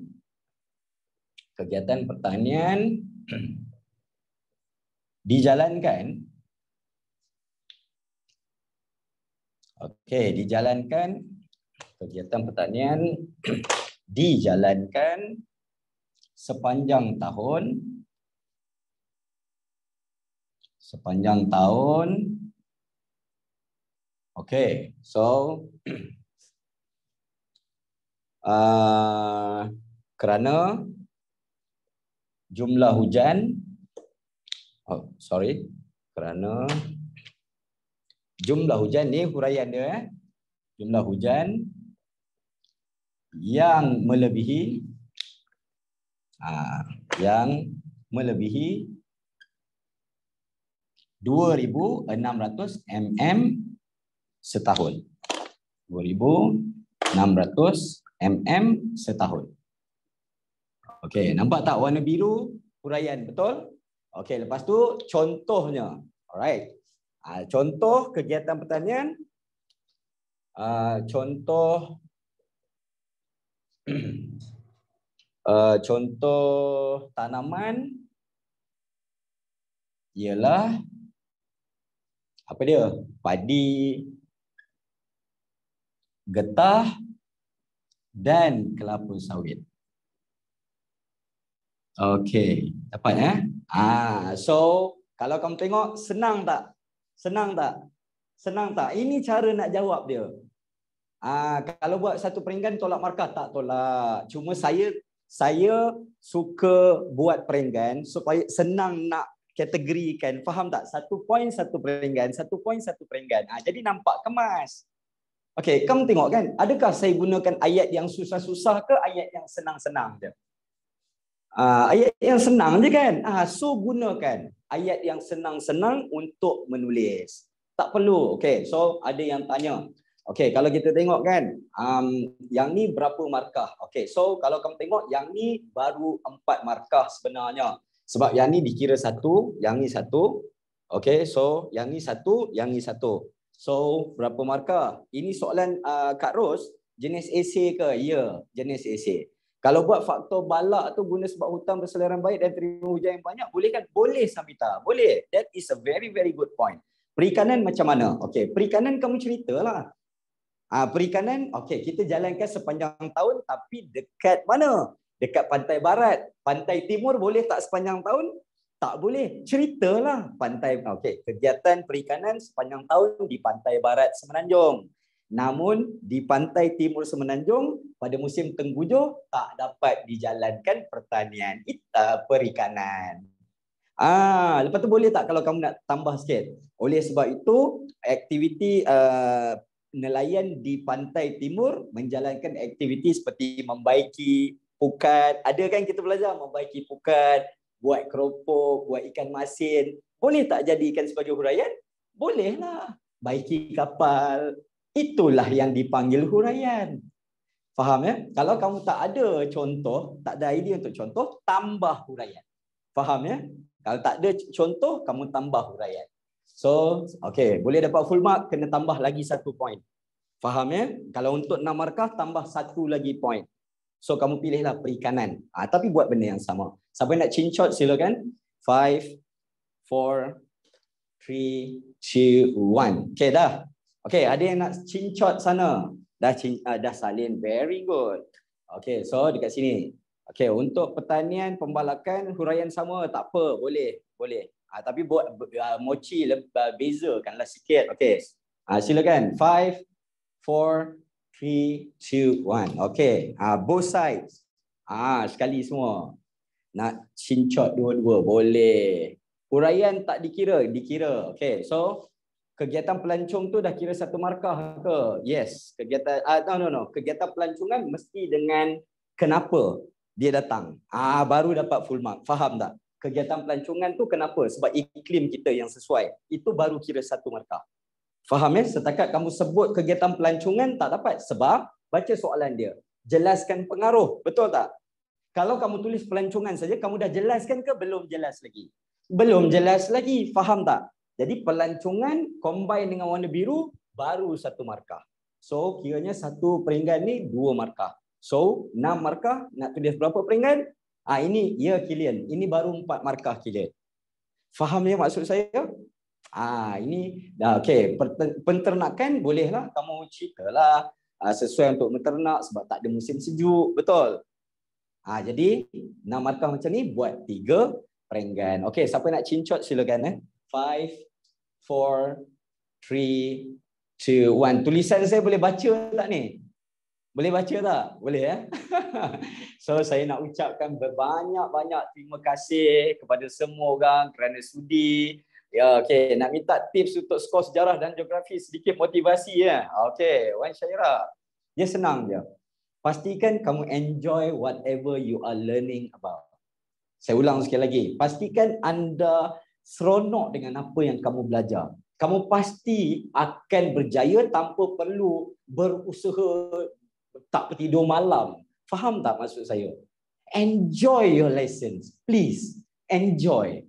dijalankan. Okey, dijalankan. Kegiatan pertanian dijalankan sepanjang tahun. Okey, so kerana jumlah hujan, kerana jumlah hujan ni huraian dia jumlah hujan yang melebihi 2,600 mm setahun. 2,600 mm setahun. Okey, nampak tak warna biru huraian, betul? Okey, lepas tu contohnya. Alright. Contoh kegiatan pertanian. Contoh tanaman ialah apa dia? Padi, getah dan kelapa sawit. Okey, dapat so kalau kamu tengok senang tak? Senang tak? Ini cara nak jawab dia. Kalau buat satu peringgan tolak markah, tak tolak. Cuma saya suka buat peringgan supaya senang nak kategorikan. Faham tak? 1 poin 1 peringgan, 1 poin 1 peringgan. Jadi nampak kemas. Okey, kamu tengok kan? Adakah saya gunakan ayat yang susah-susah ke ayat yang senang-senang je? Ayat yang senang je kan? So gunakan ayat yang senang-senang untuk menulis. Tak perlu. Okey, so ada yang tanya. Okey, kalau kita tengok kan, yang ni berapa markah? Okey, so kalau kamu tengok yang ni baru 4 markah sebenarnya. Sebab yang ni dikira 1, yang ni 1. Okey, so yang ni 1, yang ni 1. So berapa markah? Ini soalan Kak Ros, jenis esei ke? Ya, jenis esei. Kalau buat faktor balak tu guna sebab hutan berseleran baik dan terima hujan yang banyak, boleh kan? Boleh Samita, boleh. That is a very good point. Perikanan macam mana? Okey, perikanan kamu ceritalah. Perikanan, okey, kita jalankan sepanjang tahun tapi dekat mana? Dekat pantai barat. Pantai timur boleh tak sepanjang tahun? Tak boleh. Ceritalah pantai. Okey, kegiatan perikanan sepanjang tahun di pantai barat Semenanjung. Namun di pantai timur Semenanjung pada musim tenggujuh tak dapat dijalankan perikanan. Lepas tu boleh tak kalau kamu nak tambah sikit? Oleh sebab itu aktiviti nelayan di pantai timur menjalankan aktiviti seperti membaiki pukat. Ada kan kita belajar membaiki pukat, buat keropok, buat ikan masin. Boleh tak jadikan sebagai huraian? Bolehlah. Baiki kapal. Itulah yang dipanggil huraian. Faham ya? Kalau kamu tak ada contoh, tak ada idea untuk contoh, tambah huraian. Faham ya? Kalau tak ada contoh, kamu tambah huraian. So, okey, boleh dapat full mark, kena tambah lagi 1 point. Faham ya? Kalau untuk 6 markah, tambah 1 lagi point. So, kamu pilihlah perikanan. Tapi buat benda yang sama. Siapa nak screenshot, silakan. 5, 4, 3, 2, 1. Okey, dah. Okey, ada yang nak screenshot sana? Dah salin. Very good. Okey, so dekat sini. Okey, untuk pertanian, pembalakan, huraian sama tak apa, boleh. Tapi buat mochi bezakanlah sikit. Okey. Silakan. 5 4 3 2 1. Okey. Both sides. Sekali semua. Nak cincot dua-dua boleh. Huraian tak dikira. Okey. So kegiatan pelancong tu dah kira satu markah ke? Yes. Kegiatan no. Kegiatan pelancongan mesti dengan kenapa dia datang. Baru dapat full mark. Faham tak? Kegiatan pelancongan tu kenapa? Sebab iklim kita yang sesuai. Itu baru kira satu markah. Faham ya? Setakat kamu sebut kegiatan pelancongan tak dapat. Sebab baca soalan dia. Jelaskan pengaruh. Betul tak? Kalau kamu tulis pelancongan saja, kamu dah jelaskan ke belum jelas lagi? Belum jelas lagi. Faham tak? Jadi pelancongan combine dengan warna biru baru satu markah. So kiranya satu peringgan ni 2 markah. So 6 markah nak tulis berapa peringgan? Ini ya Kilian. Ini baru 4 markah Kilian. Faham ya maksud saya? Ini dah okey. Penternakan bolehlah kamu ceritalah sesuai untuk menternak sebab tak ada musim sejuk. Betul? Jadi 6 markah macam ni buat 3 peringgan. Okey, siapa nak cincot silakan 5 4 3 2 1. Tulisan saya boleh baca tak ni? Boleh baca tak? Boleh ya? So saya nak ucapkan berbanyak-banyak terima kasih kepada semua orang kerana sudi. Ya, okey, nak minta tips untuk skor sejarah dan geografi, sedikit motivasi ya. Okey, Wan Syairah. Dia senang je. Pastikan kamu enjoy whatever you are learning about. Saya ulang sekali lagi. Pastikan anda seronok dengan apa yang kamu belajar. Kamu pasti akan berjaya tanpa perlu berusaha tak bertidur malam. Faham tak maksud saya? Enjoy your lessons. Please, enjoy.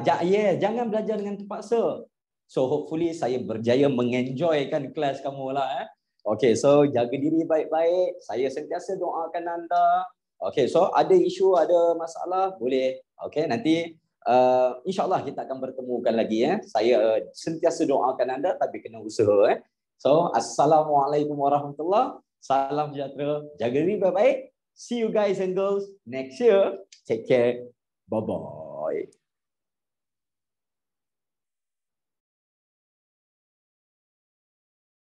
Jangan belajar dengan terpaksa. So hopefully saya berjaya mengenjoykan kelas kamu lah. Okay, so jaga diri baik-baik. Saya sentiasa doakan anda. Okay, so ada isu, ada masalah, boleh. Okay, nanti insyaAllah kita akan bertemukan lagi. Saya sentiasa doakan anda tapi kena usaha. So, Assalamualaikum warahmatullahi. Salam sejahtera. Jaga diri baik-baik. See you guys and girls next year. Take care. Bye-bye.